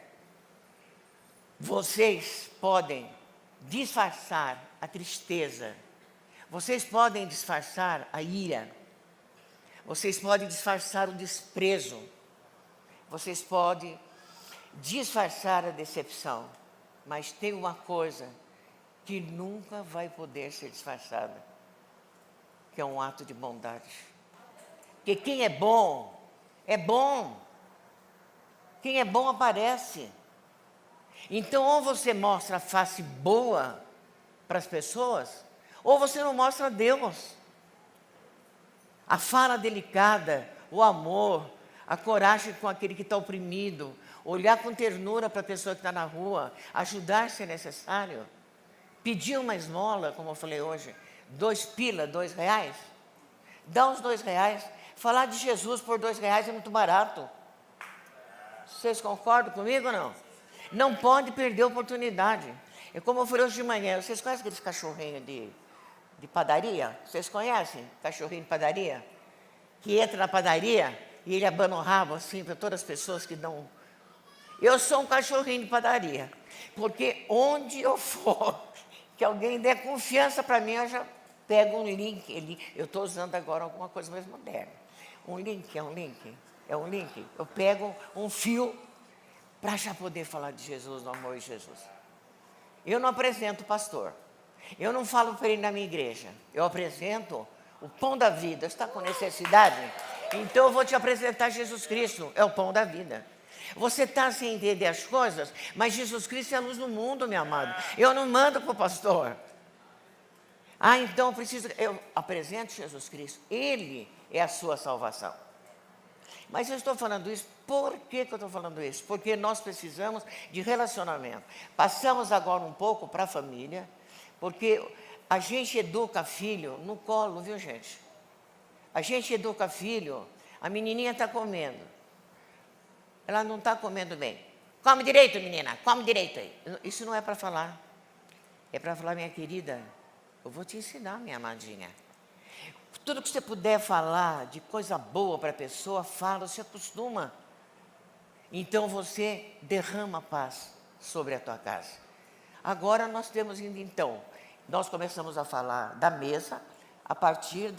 vocês podem disfarçar a tristeza, vocês podem disfarçar a ira, vocês podem disfarçar o desprezo, vocês podem disfarçar a decepção, mas tem uma coisa que nunca vai poder ser disfarçada, que é um ato de bondade. Porque quem é bom, é bom. Quem é bom aparece. Então, ou você mostra a face boa para as pessoas, ou você não mostra Deus. A fala delicada, o amor, a coragem com aquele que está oprimido, olhar com ternura para a pessoa que está na rua, ajudar se é necessário. Pedir uma esmola, como eu falei hoje, 2 pila, R$2, dá os R$2, falar de Jesus por R$2 é muito barato. Vocês concordam comigo ou não? Não pode perder a oportunidade. É como eu falei hoje de manhã, vocês conhecem aqueles cachorrinhos de padaria? Vocês conhecem cachorrinho de padaria? Que entra na padaria e ele abana o rabo assim para todas as pessoas que dão. Eu sou um cachorrinho de padaria, porque onde eu for, que alguém der confiança para mim, eu já pego um link. Eu estou usando agora alguma coisa mais moderna. Um link. Eu pego um fio para já poder falar de Jesus, do amor de Jesus. Eu não apresento o pastor. Eu não falo para ele na minha igreja. Eu apresento o pão da vida. Está com necessidade? Então eu vou te apresentar Jesus Cristo. É o pão da vida. Você está sem entender as coisas, mas Jesus Cristo é a luz do mundo, meu amado. Eu não mando para o pastor. Então eu apresento Jesus Cristo. Ele é a sua salvação. Mas eu estou falando isso, por que eu estou falando isso? Porque nós precisamos de relacionamento. Passamos agora um pouco para a família, porque a gente educa filho no colo, viu, gente? A gente educa filho, a menininha está comendo. Ela não está comendo bem. Come direito, menina, come direito aí. Isso não é para falar. É para falar, minha querida, eu vou te ensinar, minha amadinha. Tudo que você puder falar de coisa boa para a pessoa, fala, se acostuma. Então você derrama paz sobre a tua casa. Agora nós temos então Nós começamos a falar da mesa a partir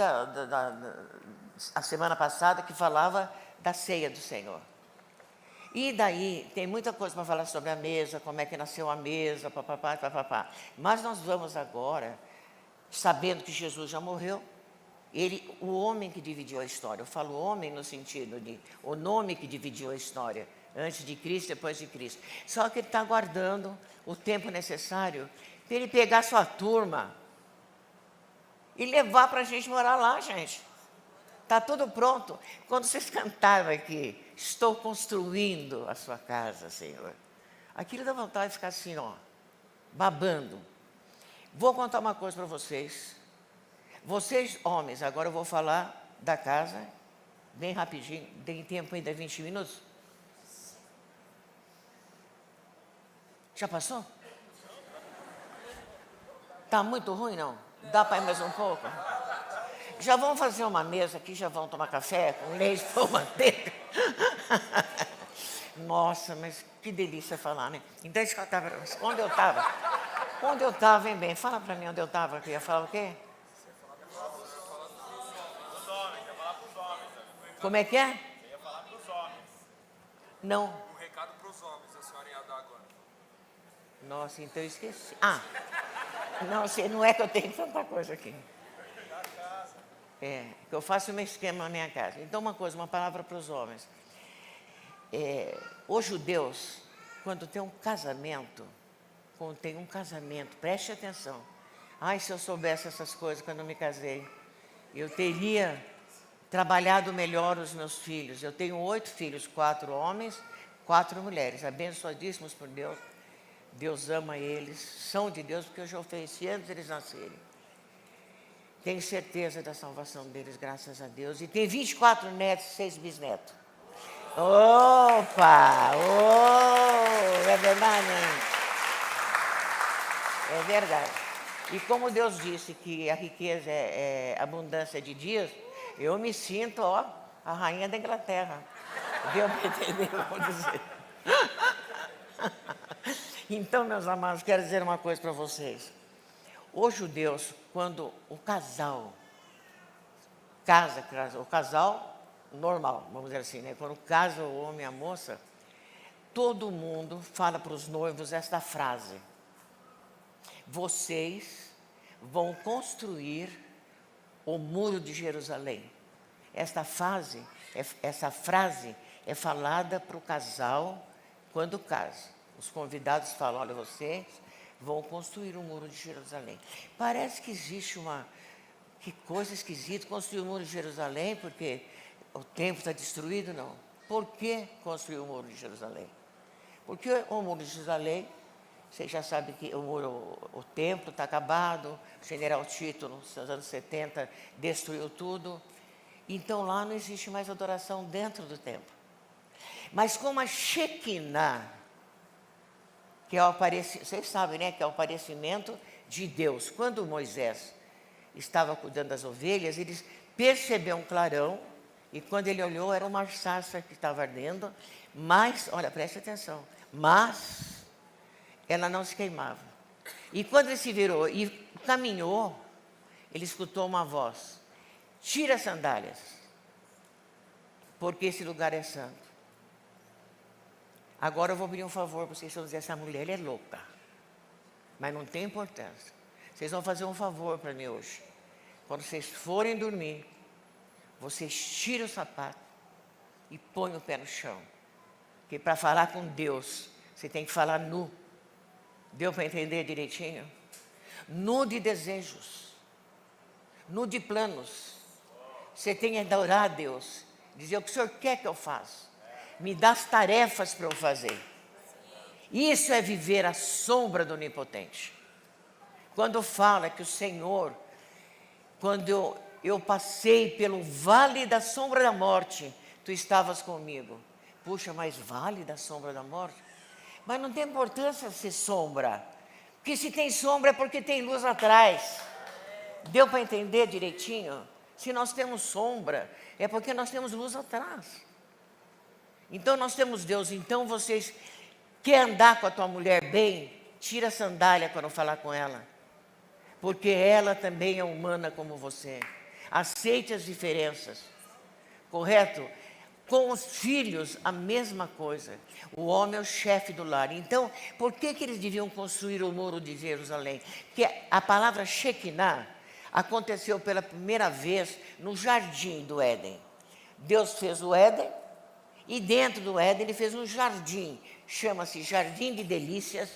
a semana passada, que falava da ceia do Senhor. E daí tem muita coisa para falar sobre a mesa, como é que nasceu a mesa, papapá, papapá. Mas nós vamos agora, sabendo que Jesus já morreu, ele, o homem que dividiu a história. Eu falo homem no sentido de o nome que dividiu a história, antes de Cristo, depois de Cristo. Só que ele está aguardando o tempo necessário para ele pegar sua turma e levar para a gente morar lá, gente. Está tudo pronto. Quando vocês cantavam aqui, estou construindo a sua casa, Senhor. Aquilo dá vontade de ficar assim, ó, babando. Vou contar uma coisa para vocês. Vocês, homens, agora eu vou falar da casa, bem rapidinho. Tem tempo ainda, 20 minutos? Já passou? Está muito ruim, não? Dá para ir mais um pouco? Já vão fazer uma mesa aqui, já vão tomar café com leite, pão, manteiga. Nossa, mas que delícia falar, né? Então, isso que eu estava... Onde eu estava? Onde eu estava, hein, bem? Fala para mim onde eu estava, que eu ia falar o quê? Como é que é? Você ia falar para os homens. Não. O recado para os homens, a senhora ia dar agora. Nossa, então eu esqueci. Ah, não é que eu tenho tanta coisa aqui. É, que eu faço um esquema na minha casa. Então, uma palavra para os homens. Os judeus, quando tem um casamento, preste atenção. Ai, se eu soubesse essas coisas quando eu me casei, eu teria trabalhado melhor os meus filhos. Eu tenho 8 filhos, 4 homens, 4 mulheres, abençoadíssimos por Deus. Deus ama eles, são de Deus, porque eu já ofereci antes deles nascerem. Tenho certeza da salvação deles, graças a Deus. E tem 24 netos e 6 bisnetos. Opa! Oh, é verdade, né? É verdade. E como Deus disse que a riqueza é abundância de dias, eu me sinto, ó, a rainha da Inglaterra. Deu para entender o que eu vou dizer. Então, meus amados, quero dizer uma coisa para vocês. Os judeus, quando o casal casa, o casal normal, vamos dizer assim, né? Quando casa o homem e a moça, todo mundo fala para os noivos esta frase: vocês vão construir o muro de Jerusalém. Essa frase é falada para o casal quando casa. Os convidados falam: olha, vocês vão construir o muro de Jerusalém. Parece que existe que coisa esquisita, construir o muro de Jerusalém, porque o templo está destruído, não. Por que construir o muro de Jerusalém? Porque o muro de Jerusalém, você já sabe que o templo está acabado, o general Tito, nos anos 70, destruiu tudo. Então, lá não existe mais adoração dentro do templo. Mas como a Shekinah, que é vocês sabem, né, que é o aparecimento de Deus. Quando Moisés estava cuidando das ovelhas, ele percebeu um clarão, e quando ele olhou, era uma sarça que estava ardendo, mas, olha, preste atenção, mas ela não se queimava. E quando ele se virou e caminhou, ele escutou uma voz: tira as sandálias, porque esse lugar é santo. Agora eu vou pedir um favor para vocês, vão dizer: essa mulher é louca. Mas não tem importância. Vocês vão fazer um favor para mim hoje. Quando vocês forem dormir, vocês tiram o sapato e põem o pé no chão. Porque para falar com Deus, você tem que falar nu. Deu para entender direitinho? Nu de desejos, nu de planos. Você tem que adorar a Deus, dizer o que o Senhor quer que eu faça. Me dá as tarefas para eu fazer. Isso é viver à sombra do Onipotente. Quando fala que o Senhor, quando eu passei pelo vale da sombra da morte, tu estavas comigo. Puxa, mas vale da sombra da morte? Mas não tem importância ser sombra. Porque se tem sombra é porque tem luz atrás. Deu para entender direitinho? Se nós temos sombra, é porque nós temos luz atrás. Então nós temos Deus. Então vocês querem andar com a tua mulher bem? Tira a sandália quando falar com ela. porque ela também é humana como você. Aceite as diferenças, correto? Com os filhos, a mesma coisa. O homem é o chefe do lar. Então, por que eles deviam construir o muro de Jerusalém? Porque a palavra Shekinah aconteceu pela primeira vez no jardim do Éden. Deus fez o Éden e dentro do Éden ele fez um jardim. Chama-se Jardim de Delícias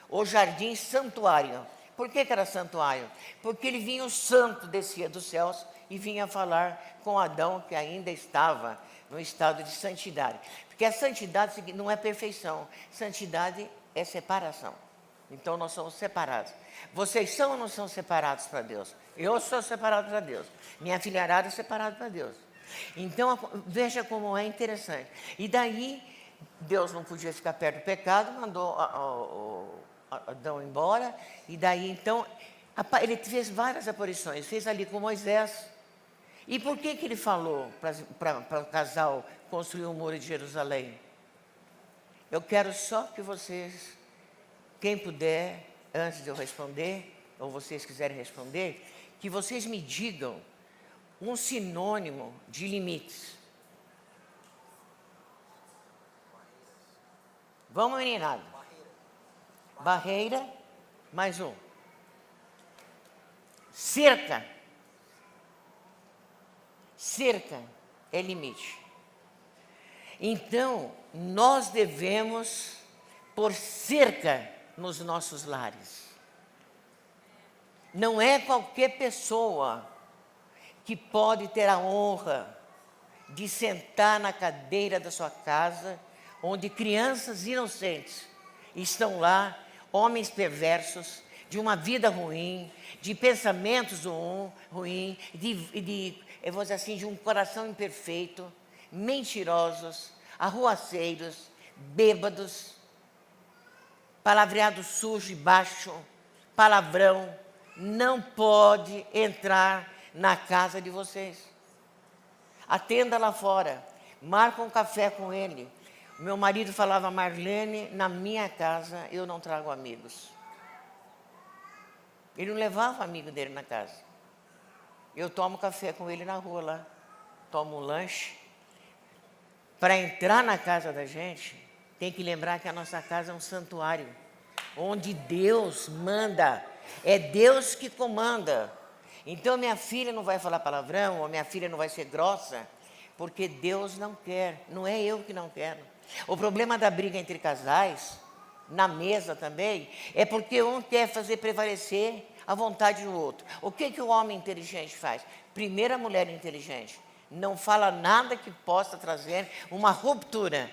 ou Jardim Santuário. Por que era santuário? Porque ele vinha, o santo descia dos céus e vinha falar com Adão, que ainda estava no estado de santidade. Porque a santidade não é perfeição, santidade é separação. Então nós somos separados. Vocês são ou não são separados para Deus? Eu sou separado para Deus. Minha filharada é separada para Deus. Então veja como é interessante. E daí Deus não podia ficar perto do pecado, mandou Adão embora, e daí então ele fez várias aparições, fez ali com Moisés. E por que ele falou para o casal construir o muro de Jerusalém? Eu quero só que vocês, quem puder, antes de eu responder, ou vocês quiserem responder, que vocês me digam um sinônimo de limites. Vamos, meninada. Barreira, mais um. Cerca. Cerca é limite. Então, nós devemos pôr cerca nos nossos lares. Não é qualquer pessoa que pode ter a honra de sentar na cadeira da sua casa, onde crianças inocentes estão lá, homens perversos, de uma vida ruim, de pensamentos ruins, eu vou dizer assim, de um coração imperfeito, mentirosos, arruaceiros, bêbados, palavreado sujo e baixo, palavrão, não pode entrar na casa de vocês. Atenda lá fora, marca um café com ele. Meu marido falava: Marlene, na minha casa eu não trago amigos. Ele não levava amigo dele na casa. Eu tomo café com ele na rua lá, tomo um lanche. Para entrar na casa da gente, tem que lembrar que a nossa casa é um santuário, onde Deus manda, é Deus que comanda. Então minha filha não vai falar palavrão, ou minha filha não vai ser grossa, porque Deus não quer, não é eu que não quero. O problema da briga entre casais, na mesa também, é porque um quer fazer prevalecer a vontade do outro. O que o homem inteligente faz? Primeiro, a mulher inteligente não fala nada que possa trazer uma ruptura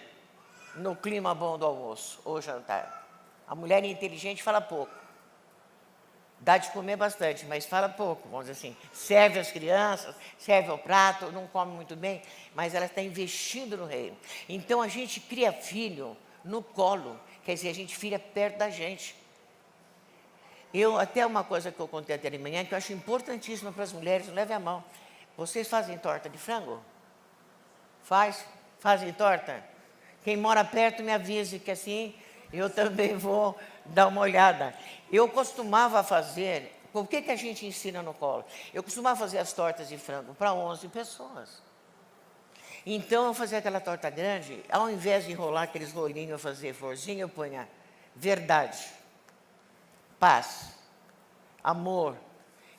no clima bom do almoço ou jantar. A mulher inteligente fala pouco. Dá de comer bastante, mas fala pouco, vamos dizer assim. Serve as crianças, serve o prato, não come muito bem, mas ela está investindo no reino. Então a gente cria filho no colo, quer dizer, a gente filha perto da gente. Até uma coisa que eu contei até de manhã, que eu acho importantíssima para as mulheres, não leve a mão. Vocês fazem torta de frango? Fazem torta? Quem mora perto me avise que assim eu também vou dar uma olhada. Eu costumava fazer, o que a gente ensina no colo? Eu costumava fazer as tortas de frango para 11 pessoas. Então eu fazia aquela torta grande, ao invés de enrolar aqueles rolinhos, eu fazia florzinha, eu punha verdade, paz, amor.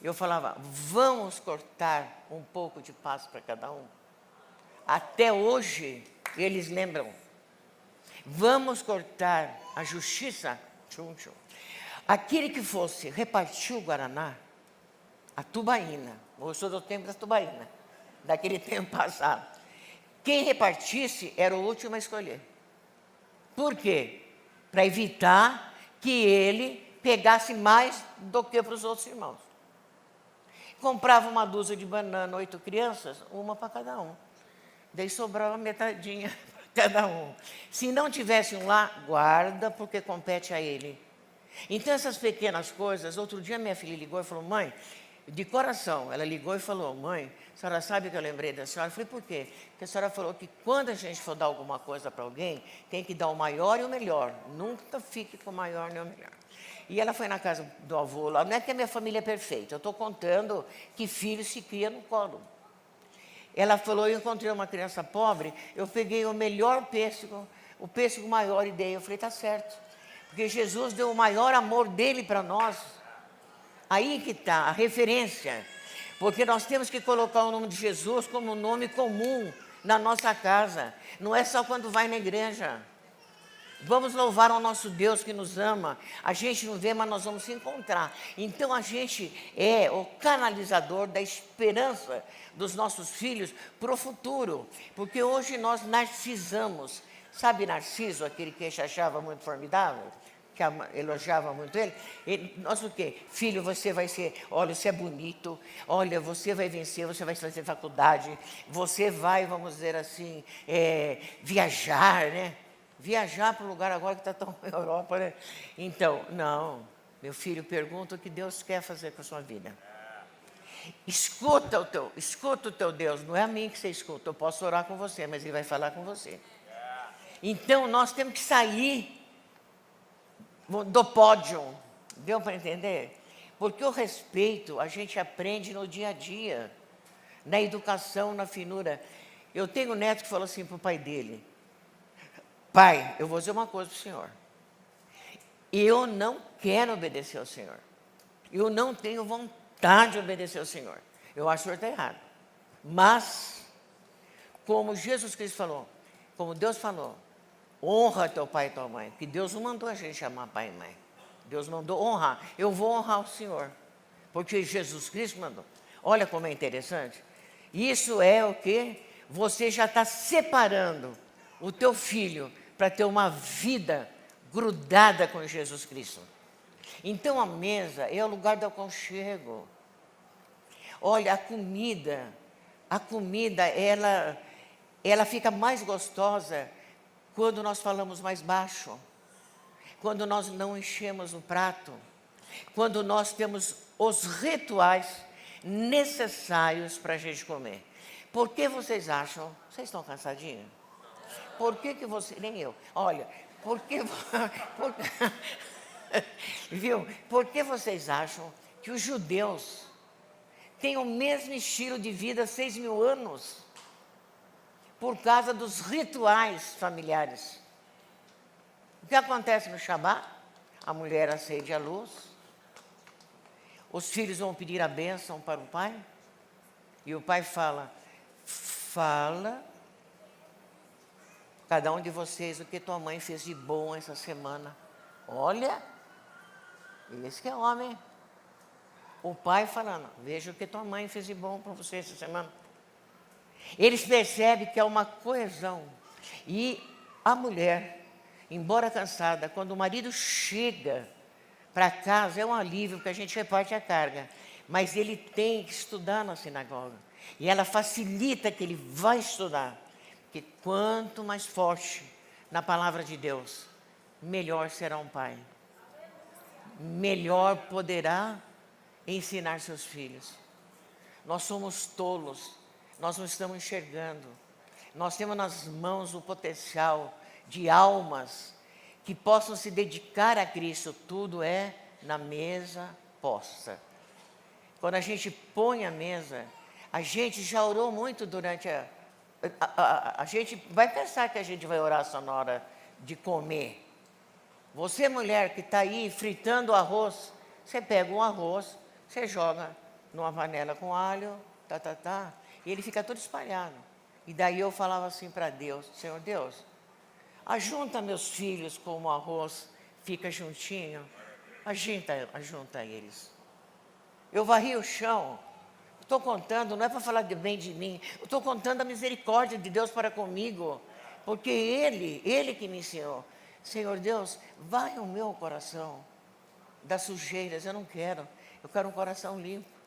Eu falava: vamos cortar um pouco de paz para cada um. Até hoje eles lembram. Vamos cortar a justiça. Tchum, tchum. Aquele que fosse repartir o Guaraná, a tubaína, eu sou do tempo da tubaína, daquele tempo passado. Quem repartisse era o último a escolher. Por quê? Para evitar que ele pegasse mais do que para os outros irmãos. Comprava uma dúzia de banana, 8 crianças, uma para cada um. Daí sobrava metadinha para cada um. Se não tivesse um lá, guarda, porque compete a ele. Então essas pequenas coisas, outro dia minha filha ligou e falou: mãe, De coração, ela ligou e falou: mãe, a senhora sabe que eu lembrei da senhora? Eu falei: por quê? Porque a senhora falou que quando a gente for dar alguma coisa para alguém, tem que dar o maior e o melhor. Nunca fique com o maior nem o melhor. E ela foi na casa do avô lá. Não é que a minha família é perfeita, eu estou contando que filho se cria no colo. Ela falou: eu encontrei uma criança pobre, eu peguei o melhor pêssego, o pêssego maior e dei. Eu falei: tá certo, porque Jesus deu o maior amor dele para nós. Aí que está a referência, porque nós temos que colocar o nome de Jesus como um nome comum na nossa casa, não é só quando vai na igreja. Vamos louvar ao nosso Deus que nos ama. A gente não vê, mas nós vamos se encontrar. Então a gente é o canalizador da esperança dos nossos filhos para o futuro, porque hoje nós narcisamos. Sabe Narciso, aquele que se achava muito formidável? Que elogiava muito ele, nós o quê? Filho, você vai ser, olha, você é bonito, olha, você vai vencer, você vai fazer faculdade, você vai, vamos dizer assim, viajar, né? Viajar para o lugar agora que está tão na Europa, né? Então, não, meu filho, pergunta o que Deus quer fazer com a sua vida. Escuta o teu Deus, não é a mim que você escuta, eu posso orar com você, mas Ele vai falar com você. Então, nós temos que sair do pódio, deu para entender? Porque o respeito a gente aprende no dia a dia, na educação, na finura. Eu tenho um neto que falou assim para o pai dele: pai, eu vou dizer uma coisa para o senhor, eu não quero obedecer ao senhor, eu não tenho vontade de obedecer ao senhor, eu acho que o senhor está errado, mas, como Jesus Cristo falou, como Deus falou, honra teu pai e tua mãe, porque Deus não mandou a gente chamar pai e mãe. Deus mandou honrar. Eu vou honrar o Senhor, porque Jesus Cristo mandou. Olha como é interessante. Isso é o que? Você já está separando o teu filho para ter uma vida grudada com Jesus Cristo. Então a mesa é o lugar do aconchego. Olha, a comida, ela fica mais gostosa quando nós falamos mais baixo, quando nós não enchemos o prato, quando nós temos os rituais necessários para a gente comer. Por que vocês acham? Vocês estão cansadinhos? Por que você... Nem eu. Olha, viu? Por que vocês acham que os judeus têm o mesmo estilo de vida há 6.000 anos? Por causa dos rituais familiares. O que acontece no Shabat? A mulher acende a luz, os filhos vão pedir a bênção para o pai, e o pai fala, cada um de vocês, o que tua mãe fez de bom essa semana. Olha, esse que é homem. O pai falando, veja o que tua mãe fez de bom para você essa semana. Eles percebem que é uma coesão. E a mulher, embora cansada, quando o marido chega para casa, é um alívio, porque a gente reparte a carga. Mas ele tem que estudar na sinagoga. E ela facilita que ele vai estudar. Porque quanto mais forte na palavra de Deus, melhor será um pai. Melhor poderá ensinar seus filhos. Nós somos tolos. Nós não estamos enxergando. Nós temos nas mãos o potencial de almas que possam se dedicar a Cristo. Tudo é na mesa posta. Quando a gente põe a mesa, a gente já orou muito durante a gente vai pensar que a gente vai orar só na hora de comer. Você, mulher, que está aí fritando arroz, você pega um arroz, você joga numa panela com alho, e ele fica todo espalhado. E daí eu falava assim para Deus, Senhor Deus, ajunta meus filhos como o arroz fica juntinho, ajunta eles. Eu varri o chão, estou contando, não é para falar bem de mim, eu estou contando a misericórdia de Deus para comigo, porque Ele que me ensinou. Senhor Deus, vai o meu coração das sujeiras, eu quero um coração limpo.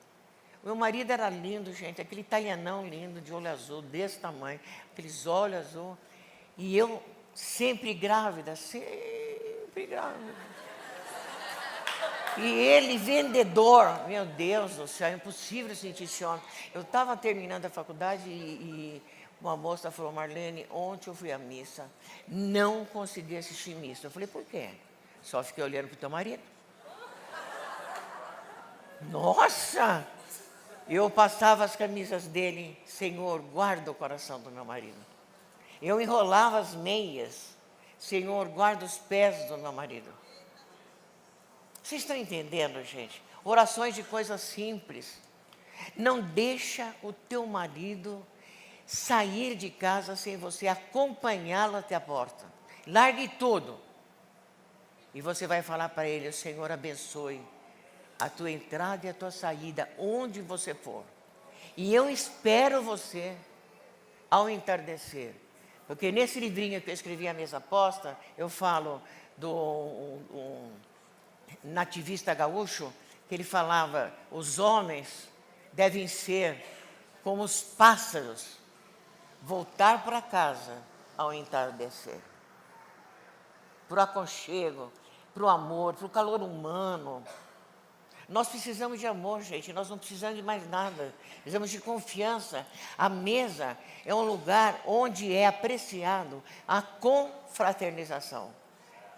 Meu marido era lindo, gente, aquele italianão lindo, de olho azul, desse tamanho, aqueles olhos azul. E eu sempre grávida. E ele, vendedor, meu Deus do céu, é impossível sentir esse homem. Eu estava terminando a faculdade e uma moça falou, Marlene, ontem eu fui à missa, não consegui assistir missa. Eu falei, por quê? Só fiquei olhando para o teu marido. Nossa! Eu passava as camisas dele, Senhor, guarda o coração do meu marido. Eu enrolava as meias, Senhor, guarda os pés do meu marido. Vocês estão entendendo, gente? Orações de coisas simples. Não deixa o teu marido sair de casa sem você acompanhá-lo até a porta. Largue tudo. E você vai falar para ele, o Senhor abençoe a tua entrada e a tua saída, onde você for. E eu espero você ao entardecer. Porque nesse livrinho que eu escrevi, A Mesa Posta, eu falo do um nativista gaúcho, que ele falava, os homens devem ser como os pássaros, voltar para casa ao entardecer. Para o aconchego, para o amor, para o calor humano. Nós precisamos de amor, gente, nós não precisamos de mais nada, precisamos de confiança. A mesa é um lugar onde é apreciado a confraternização.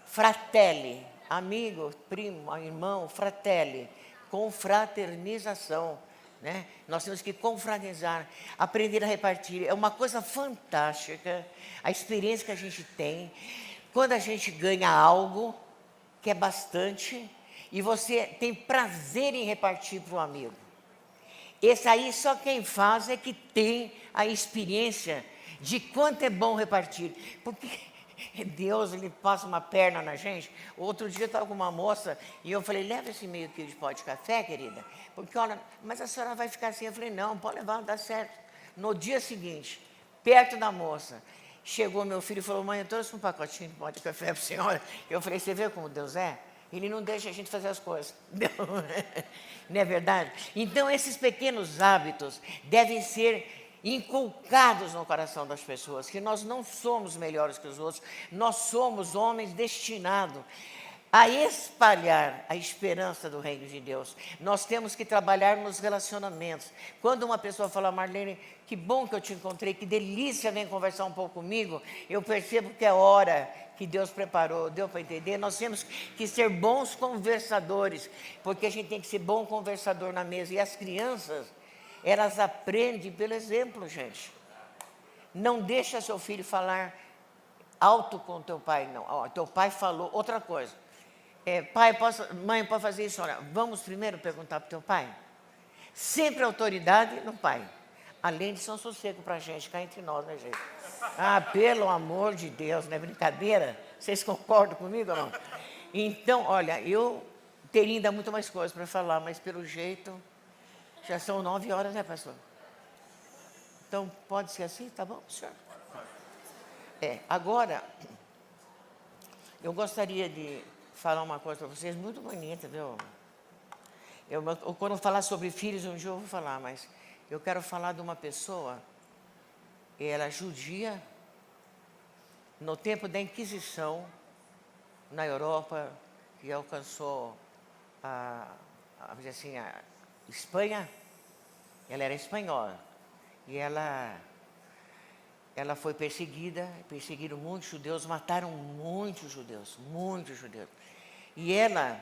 Fratelli, amigo, primo, irmão, fratelli, confraternização, né? Nós temos que confraternizar, aprender a repartir, é uma coisa fantástica, a experiência que a gente tem, quando a gente ganha algo, que é bastante, e você tem prazer em repartir para o amigo. Esse aí só quem faz é que tem a experiência de quanto é bom repartir, porque Deus, ele passa uma perna na gente. Outro dia eu estava com uma moça e eu falei, leva esse meio quilo de pó de café, querida, porque olha, mas a senhora vai ficar assim. Eu falei, não, pode levar, dá certo. No dia seguinte, perto da moça, chegou meu filho e falou, mãe, eu trouxe um pacotinho de pó de café para a senhora. Eu falei, você vê como Deus é? Ele não deixa a gente fazer as coisas. Não é verdade? Então, esses pequenos hábitos devem ser inculcados no coração das pessoas, que nós não somos melhores que os outros, nós somos homens destinados a espalhar a esperança do reino de Deus. Nós temos que trabalhar nos relacionamentos. Quando uma pessoa fala, Marlene, que bom que eu te encontrei, que delícia, vem conversar um pouco comigo, eu percebo que é hora que Deus preparou, deu para entender? Nós temos que ser bons conversadores, porque a gente tem que ser bom conversador na mesa, e as crianças, elas aprendem pelo exemplo, gente. Não deixa seu filho falar alto com teu pai, não. Ó, teu pai falou outra coisa. Pai, mãe, pode fazer isso? Olha, vamos primeiro perguntar para o teu pai. Sempre autoridade no pai. Além de São Sossego para a gente, cá entre nós, né, gente? Ah, pelo amor de Deus, não é brincadeira? Vocês concordam comigo ou não? Então, olha, eu teria ainda muito mais coisas para falar, mas pelo jeito... Já são 9 horas, né, pastor? Então, pode ser assim? Tá bom, senhor? Agora, eu gostaria de falar uma coisa para vocês muito bonita, viu? Quando eu falar sobre filhos, um dia eu vou falar, mas eu quero falar de uma pessoa, ela judia, no tempo da Inquisição, na Europa, que alcançou vamos dizer assim, a Espanha. Ela era espanhola e ela foi perseguiram muitos judeus, mataram muitos judeus. E ela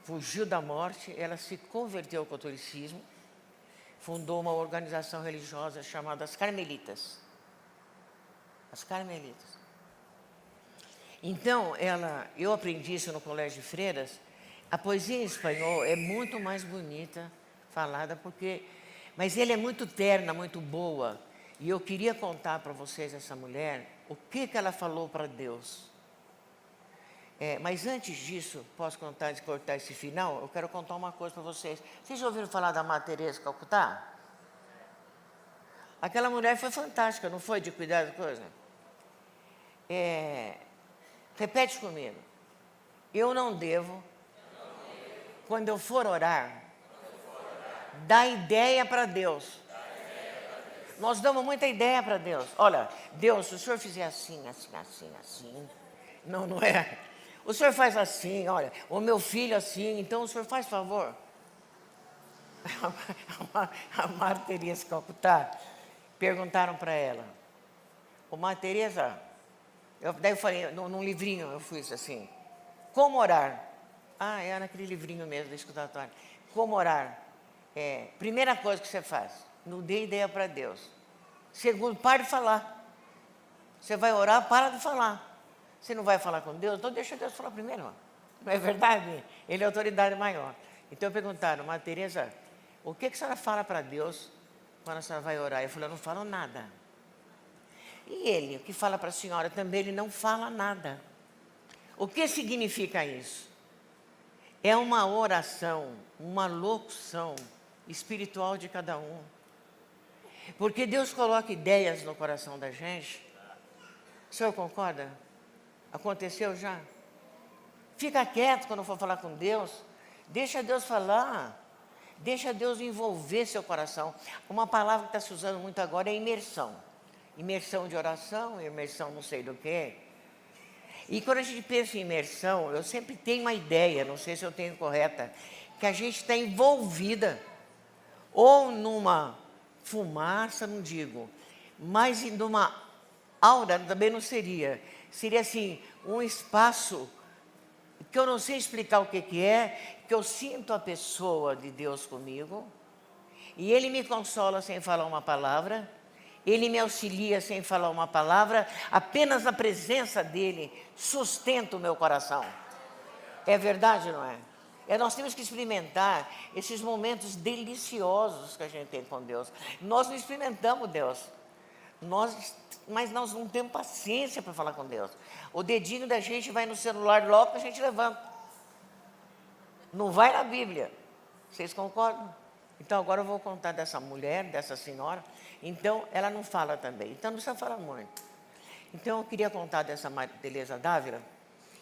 fugiu da morte, ela se converteu ao catolicismo, fundou uma organização religiosa chamada as Carmelitas. As Carmelitas. Então, eu aprendi isso no colégio de freiras. A poesia em espanhol é muito mais bonita falada, mas ela é muito terna, muito boa. E eu queria contar para vocês, essa mulher, o que ela falou para Deus. Mas antes disso, posso cortar esse final? Eu quero contar uma coisa para vocês. Vocês já ouviram falar da Madre Teresa de Calcutá? Aquela mulher foi fantástica, não foi? De cuidar da coisa. Repete comigo. Eu não devo, quando eu for orar, dar ideia para Deus. Nós damos muita ideia para Deus. Olha, Deus, se o senhor fizer assim, assim, assim, assim. Não é. o senhor faz assim, olha, o meu filho assim, então o senhor faz favor. A Maria Teresa Calcutá, perguntaram para ela, ô Maria Teresa, daí eu falei, num livrinho eu fiz assim, como orar? Ah, é naquele livrinho mesmo da escutatória. Como orar? Primeira coisa que você faz, não dê ideia para Deus. Segundo, pare de falar. Você vai orar, para de falar. Você não vai falar com Deus, então deixa Deus falar primeiro. Não é verdade? Ele é a autoridade maior. Então perguntaram, Maria Teresa, o que a senhora fala para Deus quando a senhora vai orar? Eu falei, eu não falo nada. E ele, o que fala para a senhora também, ele não fala nada. O que significa isso? É uma oração, uma locução espiritual de cada um. Porque Deus coloca ideias no coração da gente. O senhor concorda? Aconteceu já? Fica quieto quando for falar com Deus. Deixa Deus falar. Deixa Deus envolver seu coração. Uma palavra que está se usando muito agora é imersão. Imersão de oração, imersão não sei do quê. E quando a gente pensa em imersão, eu sempre tenho uma ideia, não sei se eu tenho correta, que a gente está envolvida, ou numa fumaça, não digo, mas numa aura também não seria. Seria assim, um espaço que eu não sei explicar o que é, que eu sinto a pessoa de Deus comigo, e Ele me consola sem falar uma palavra, Ele me auxilia sem falar uma palavra, apenas a presença dEle sustenta o meu coração. É verdade, não é? Nós temos que experimentar esses momentos deliciosos que a gente tem com Deus. Nós não experimentamos Deus, mas nós não temos paciência para falar com Deus. O dedinho da gente vai no celular logo que a gente levanta. Não vai na Bíblia. Vocês concordam? Então agora eu vou contar dessa mulher, dessa senhora. Então ela não fala também, então não precisa falar muito. Então eu queria contar dessa Maria Teresa d'Ávila.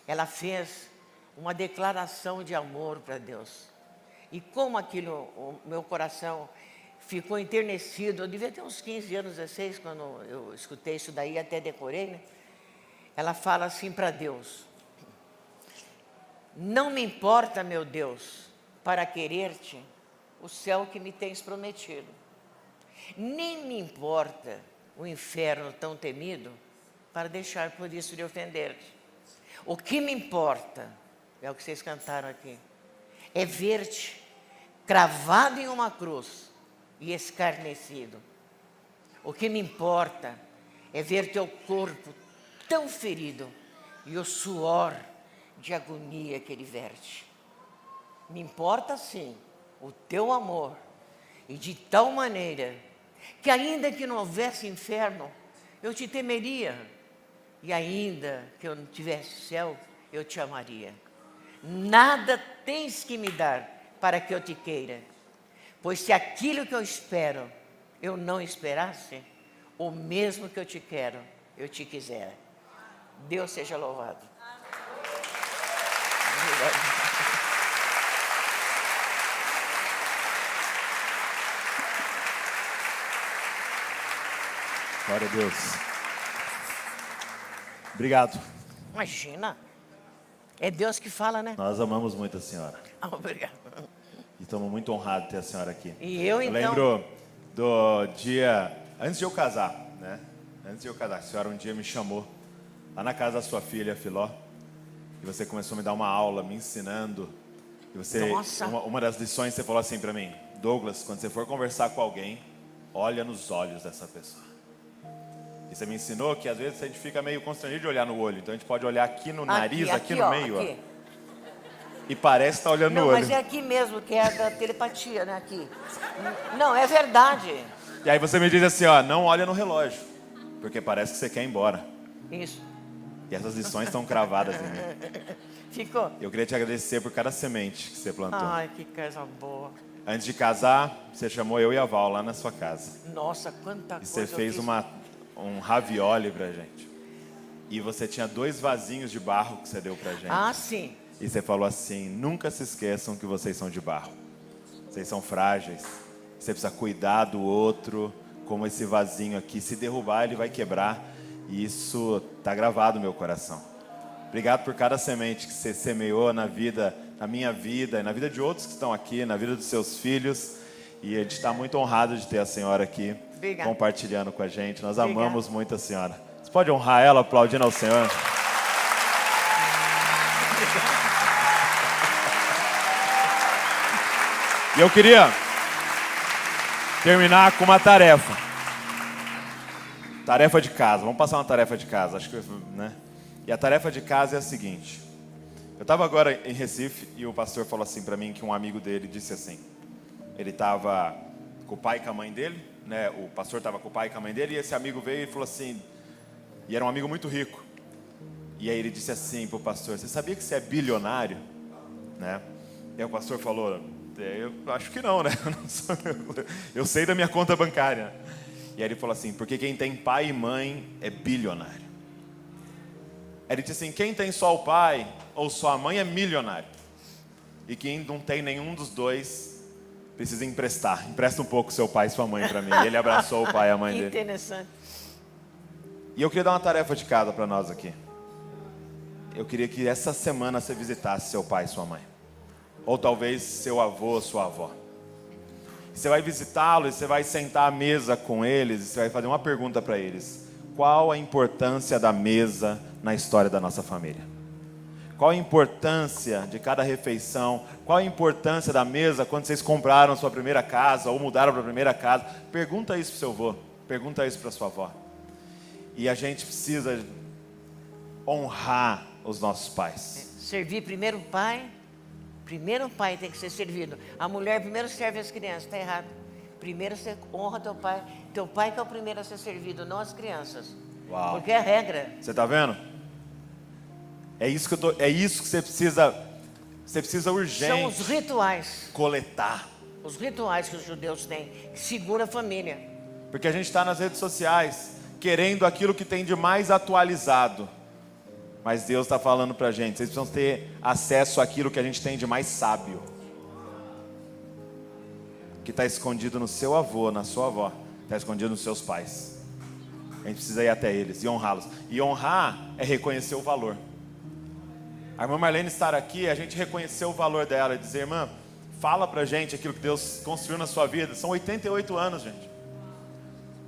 Ela fez uma declaração de amor para Deus. E como aquilo, o meu coração ficou enternecido, eu devia ter uns 15 anos, 16, quando eu escutei isso daí, até decorei, né? Ela fala assim para Deus: não me importa, meu Deus, para querer-te, o céu que me tens prometido. Nem me importa o inferno tão temido, para deixar por isso de ofender-te. O que me importa, é o que vocês cantaram aqui, é ver-te cravado em uma cruz e escarnecido. O que me importa é ver teu corpo tão ferido e o suor de agonia que ele verte. Me importa sim o teu amor, e de tal maneira que ainda que não houvesse inferno, eu te temeria, e ainda que eu não tivesse céu, eu te amaria. Nada tens que me dar para que eu te queira, pois se aquilo que eu espero eu não esperasse, o mesmo que eu te quero, eu te quisera. Deus seja louvado. Glória a Deus. Obrigado. Imagina, é Deus que fala, né? Nós amamos muito a senhora. Obrigado. E estamos muito honrados de ter a senhora aqui. E eu então... lembro do dia, antes de eu casar, né? Antes de eu casar, a senhora um dia me chamou lá na casa da sua filha, Filó, e você começou a me dar uma aula, me ensinando. E você, uma das lições, você falou assim para mim: Douglas, quando você for conversar com alguém, olha nos olhos dessa pessoa. E você me ensinou que às vezes a gente fica meio constrangido de olhar no olho. Então a gente pode olhar aqui no nariz, aqui no meio, ó. E parece estar olhando no olho. Mas é aqui mesmo, que é da telepatia, né? Aqui. Não, é verdade. E aí você me diz assim, ó, não olha no relógio, porque parece que você quer ir embora. Isso. E essas lições estão cravadas em mim. Ficou? Eu queria te agradecer por cada semente que você plantou. Ai, que coisa boa. Antes de casar, você chamou eu e a Val lá na sua casa. Nossa, quanta coisa. E você fez um ravioli pra gente. E você tinha 2 vasinhos de barro que você deu pra gente. Ah, sim. E você falou assim: nunca se esqueçam que vocês são de barro. Vocês são frágeis. Você precisa cuidar do outro, como esse vasinho aqui. Se derrubar, ele vai quebrar. E isso está gravado no meu coração. Obrigado por cada semente que você semeou na minha vida, e na vida de outros que estão aqui, na vida dos seus filhos. E a gente está muito honrado de ter a senhora aqui, Obrigada. compartilhando com a gente. Nós Obrigada. amamos muito a senhora. Você pode honrar ela aplaudindo ao Senhor? E eu queria terminar com uma tarefa. Tarefa de casa. Vamos passar uma tarefa de casa, acho que, né? E a tarefa de casa é a seguinte. Eu estava agora em Recife e o pastor falou assim para mim que um amigo dele disse assim. Ele estava com o pai e com a mãe dele, né? O pastor estava com o pai e com a mãe dele, e esse amigo veio e falou assim, e era um amigo muito rico. E aí ele disse assim para o pastor, você sabia que você é bilionário? Né? E aí o pastor falou, eu acho que não, né? Eu sei da minha conta bancária. E aí ele falou assim, porque quem tem pai e mãe é bilionário. Aí ele disse assim, quem tem só o pai ou só a mãe é milionário. E quem não tem nenhum dos dois precisa emprestar. Empresta um pouco seu pai e sua mãe para mim. E ele abraçou o pai e a mãe dele. Interessante. E eu queria dar uma tarefa de casa para nós aqui. Eu queria que essa semana você visitasse seu pai e sua mãe. Ou talvez seu avô ou sua avó. Você vai visitá-lo e você vai sentar à mesa com eles e você vai fazer uma pergunta para eles. Qual a importância da mesa na história da nossa família? Qual a importância de cada refeição? Qual a importância da mesa quando vocês compraram sua primeira casa ou mudaram para a primeira casa? Pergunta isso para o seu avô, pergunta isso para a sua avó. E a gente precisa honrar os nossos pais. Servir primeiro o pai. Primeiro o pai tem que ser servido. A mulher primeiro serve as crianças, está errado. Primeiro você honra teu pai. Teu pai que é o primeiro a ser servido, não as crianças. Uau. Porque é a regra. Você está vendo? É isso que você precisa urgente. São os rituais. Coletar. Os rituais que os judeus têm, que segura a família. Porque a gente está nas redes sociais, querendo aquilo que tem de mais atualizado. Mas Deus está falando para a gente, vocês precisam ter acesso àquilo que a gente tem de mais sábio. Que está escondido no seu avô, na sua avó. Está escondido nos seus pais. A gente precisa ir até eles e honrá-los. E honrar é reconhecer o valor. A irmã Marlene estar aqui, a gente reconhecer o valor dela e dizer, irmã, fala pra gente aquilo que Deus construiu na sua vida. São 88 anos, gente.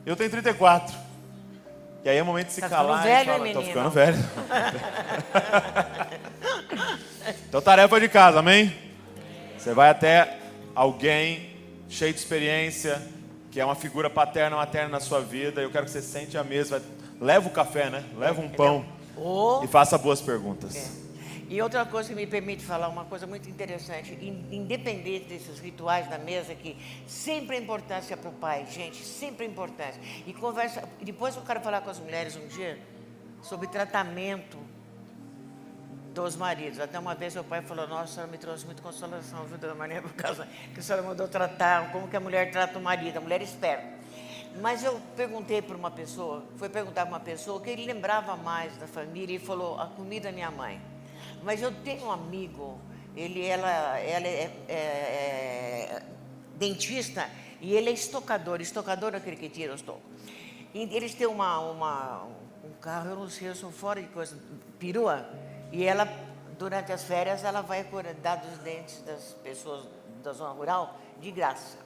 Eu tenho 34. E aí é o momento de se calar velho, e falar, menino? tô ficando velho. Então, tarefa de casa, amém? Você vai até alguém cheio de experiência, que é uma figura paterna ou materna na sua vida. Eu quero que você sente à mesa, leva o café, né? Leva um pão e faça boas perguntas. E outra coisa que me permite falar, uma coisa muito interessante, independente desses rituais da mesa, que sempre é importância para o pai, gente, sempre é importância. E conversa, depois eu quero falar com as mulheres um dia sobre tratamento dos maridos. Até uma vez meu pai falou, nossa, a senhora me trouxe muita consolação, viu, dona Maria, por causa que a senhora mandou tratar, como que a mulher trata o marido, a mulher espera. Mas eu perguntei para uma pessoa, fui perguntar para uma pessoa que ele lembrava mais da família e falou, a comida da minha mãe. Mas eu tenho um amigo, ela é dentista e ele é estocador é aquele que tira os tocos. Eles têm um carro, eu não sei, eu sou fora de coisa, perua, e ela, durante as férias, ela vai cuidar dos dentes das pessoas da zona rural de graça.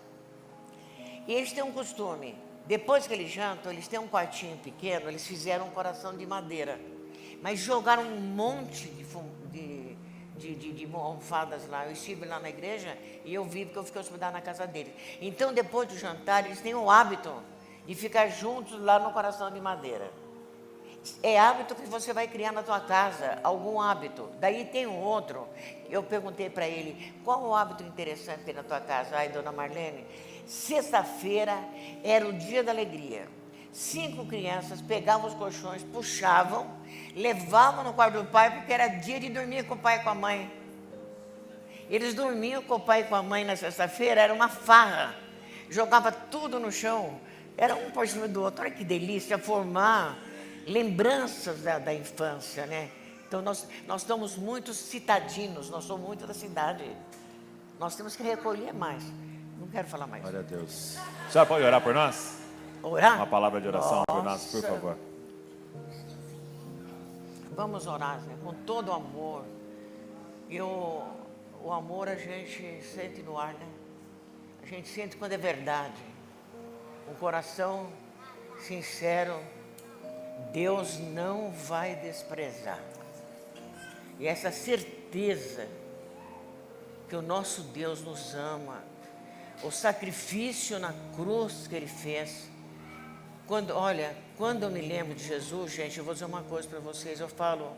E eles têm um costume, depois que eles jantam, eles têm um quartinho pequeno, eles fizeram um coração de madeira, mas jogaram um monte de almofadas lá. Eu estive lá na igreja e eu vi porque eu fiquei hospedado na casa deles. Então, depois do jantar, eles têm o hábito de ficar juntos lá no coração de madeira. É hábito que você vai criar na tua casa, algum hábito. Daí tem um outro, eu perguntei para ele, qual o hábito interessante tem na tua casa? Ai, dona Marlene, sexta-feira era o dia da alegria. 5 crianças pegavam os colchões, puxavam, levavam no quarto do pai, porque era dia de dormir com o pai e com a mãe. Eles dormiam com o pai e com a mãe na sexta-feira, era uma farra. Jogava tudo no chão, era um por cima do outro. Olha que delícia, formar lembranças da infância, né? Então, nós estamos muito citadinos, nós somos muito da cidade. Nós temos que recolher mais. Não quero falar mais. Glória a Deus. A senhora pode orar por nós? Orar? Uma palavra de oração por nós, por favor. Vamos orar, né? Com todo o amor. O amor a gente sente no ar, né? A gente sente quando é verdade. Um coração sincero, Deus não vai desprezar. E essa certeza que o nosso Deus nos ama, o sacrifício na cruz que Ele fez. Quando eu me lembro de Jesus, gente, eu vou dizer uma coisa para vocês, eu falo,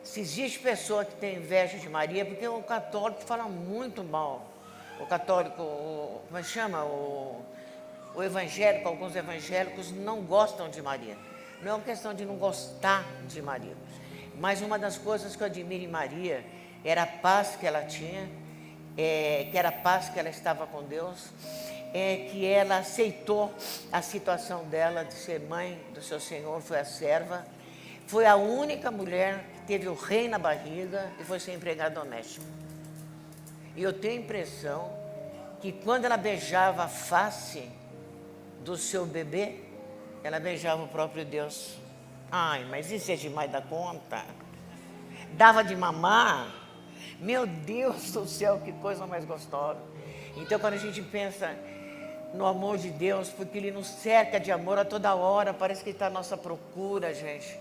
se existe pessoa que tem inveja de Maria, porque o católico fala muito mal, o católico, como é que chama? O evangélico, alguns evangélicos não gostam de Maria. Não é uma questão de não gostar de Maria, mas uma das coisas que eu admiro em Maria era a paz que ela tinha, que era a paz que ela estava com Deus, que ela aceitou a situação dela de ser mãe do seu Senhor, foi a serva, foi a única mulher que teve o rei na barriga e foi ser empregada doméstica. E eu tenho a impressão que quando ela beijava a face do seu bebê, ela beijava o próprio Deus. Ai, mas isso é demais da conta. Dava de mamar. Meu Deus do céu, que coisa mais gostosa. Então, quando a gente pensa no amor de Deus, porque Ele nos cerca de amor a toda hora, parece que está à nossa procura, gente.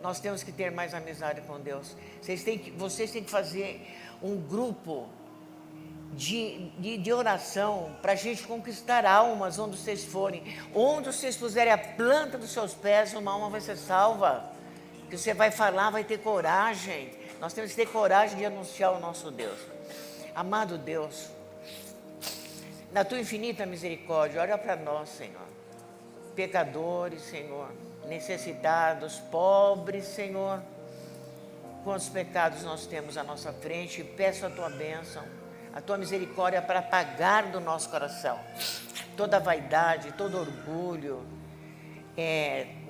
Nós temos que ter mais amizade com Deus. Vocês têm que fazer um grupo de oração para a gente conquistar almas onde vocês forem. Onde vocês puserem a planta dos seus pés, uma alma vai ser salva. Que você vai falar, vai ter coragem. Nós temos que ter coragem de anunciar o nosso Deus. Amado Deus, na Tua infinita misericórdia, olha para nós, Senhor. Pecadores, Senhor. Necessitados, pobres, Senhor. Quantos pecados nós temos à nossa frente. Peço a Tua bênção, a Tua misericórdia para apagar do nosso coração toda vaidade, todo orgulho,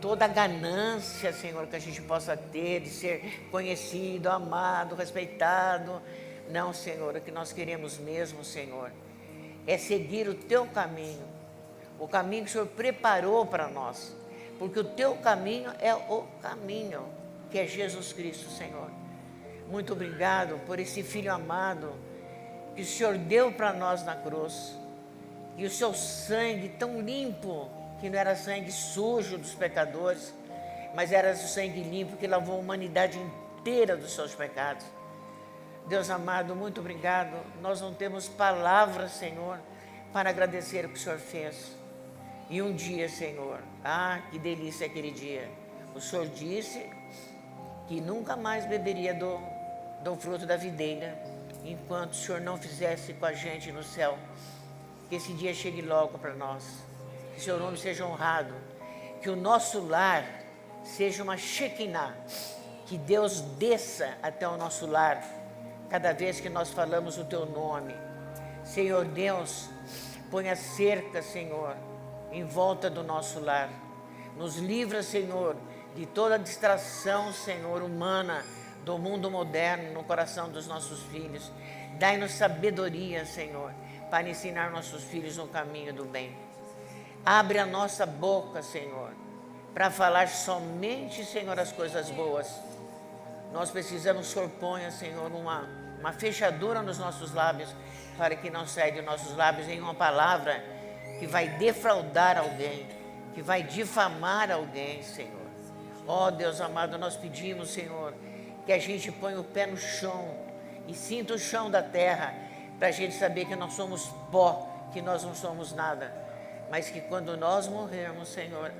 toda ganância, Senhor, que a gente possa ter de ser conhecido, amado, respeitado. Não, Senhor, o que nós queremos mesmo, Senhor, é seguir o Teu caminho, o caminho que o Senhor preparou para nós, porque o Teu caminho é o caminho, que é Jesus Cristo, Senhor. Muito obrigado por esse Filho amado que o Senhor deu para nós na cruz, e o Seu sangue tão limpo, que não era sangue sujo dos pecadores, mas era o sangue limpo que lavou a humanidade inteira dos seus pecados. Deus amado, muito obrigado. Nós não temos palavras, Senhor, para agradecer o que o Senhor fez. E um dia, Senhor, que delícia aquele dia, o Senhor disse que nunca mais beberia do fruto da videira, enquanto o Senhor não fizesse com a gente no céu. Que esse dia chegue logo para nós, que o Seu nome seja honrado, que o nosso lar seja uma Shekinah, que Deus desça até o nosso lar, cada vez que nós falamos o Teu nome. Senhor Deus, põe a cerca, Senhor, em volta do nosso lar. Nos livra, Senhor, de toda distração, Senhor, humana, do mundo moderno no coração dos nossos filhos. Dai-nos sabedoria, Senhor, para ensinar nossos filhos no caminho do bem. Abre a nossa boca, Senhor, para falar somente, Senhor, as coisas boas. Nós precisamos, Senhor, ponha, Senhor, uma fechadura nos nossos lábios, para que não saia de nossos lábios nenhuma palavra que vai defraudar alguém, que vai difamar alguém, Senhor. Ó Deus amado, nós pedimos, Senhor, que a gente ponha o pé no chão e sinta o chão da terra, para a gente saber que nós somos pó, que nós não somos nada, mas que quando nós morrermos, Senhor,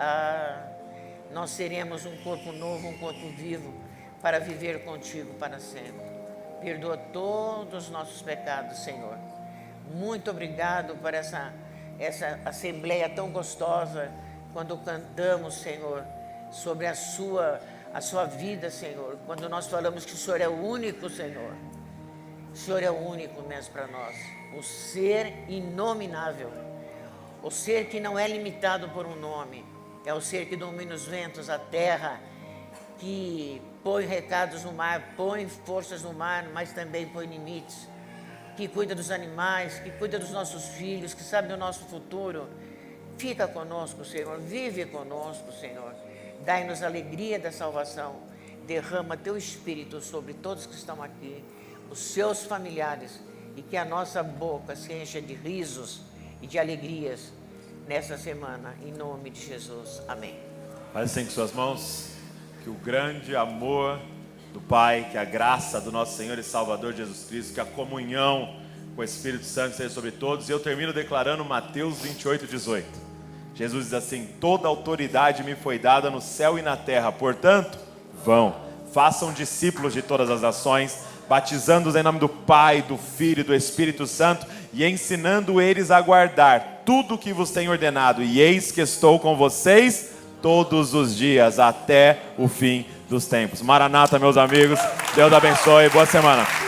nós seremos um corpo novo, um corpo vivo, para viver contigo para sempre. Perdoa todos os nossos pecados, Senhor. Muito obrigado por essa assembleia tão gostosa, quando cantamos, Senhor, sobre a sua vida, Senhor, quando nós falamos que o Senhor é o único, Senhor. O Senhor é o único mesmo para nós, o ser inominável, o ser que não é limitado por um nome, é o ser que domina os ventos, a terra, que põe recados no mar, põe forças no mar, mas também põe limites, que cuida dos animais, que cuida dos nossos filhos, que sabe do nosso futuro. Fica conosco, Senhor, vive conosco, Senhor. Dai-nos a alegria da salvação, derrama teu Espírito sobre todos que estão aqui, os seus familiares, e que a nossa boca se encha de risos e de alegrias nessa semana, em nome de Jesus. Amém. Faz assim com suas mãos, que o grande amor do Pai, que a graça do nosso Senhor e Salvador Jesus Cristo, que a comunhão com o Espírito Santo seja sobre todos. E eu termino declarando Mateus 28:18. Jesus diz assim: toda autoridade me foi dada no céu e na terra, portanto, vão, façam discípulos de todas as nações, batizando-os em nome do Pai, do Filho e do Espírito Santo, e ensinando eles a guardar tudo o que vos tenho ordenado, e eis que estou com vocês todos os dias, até o fim dos tempos. Maranata, meus amigos, Deus abençoe, boa semana.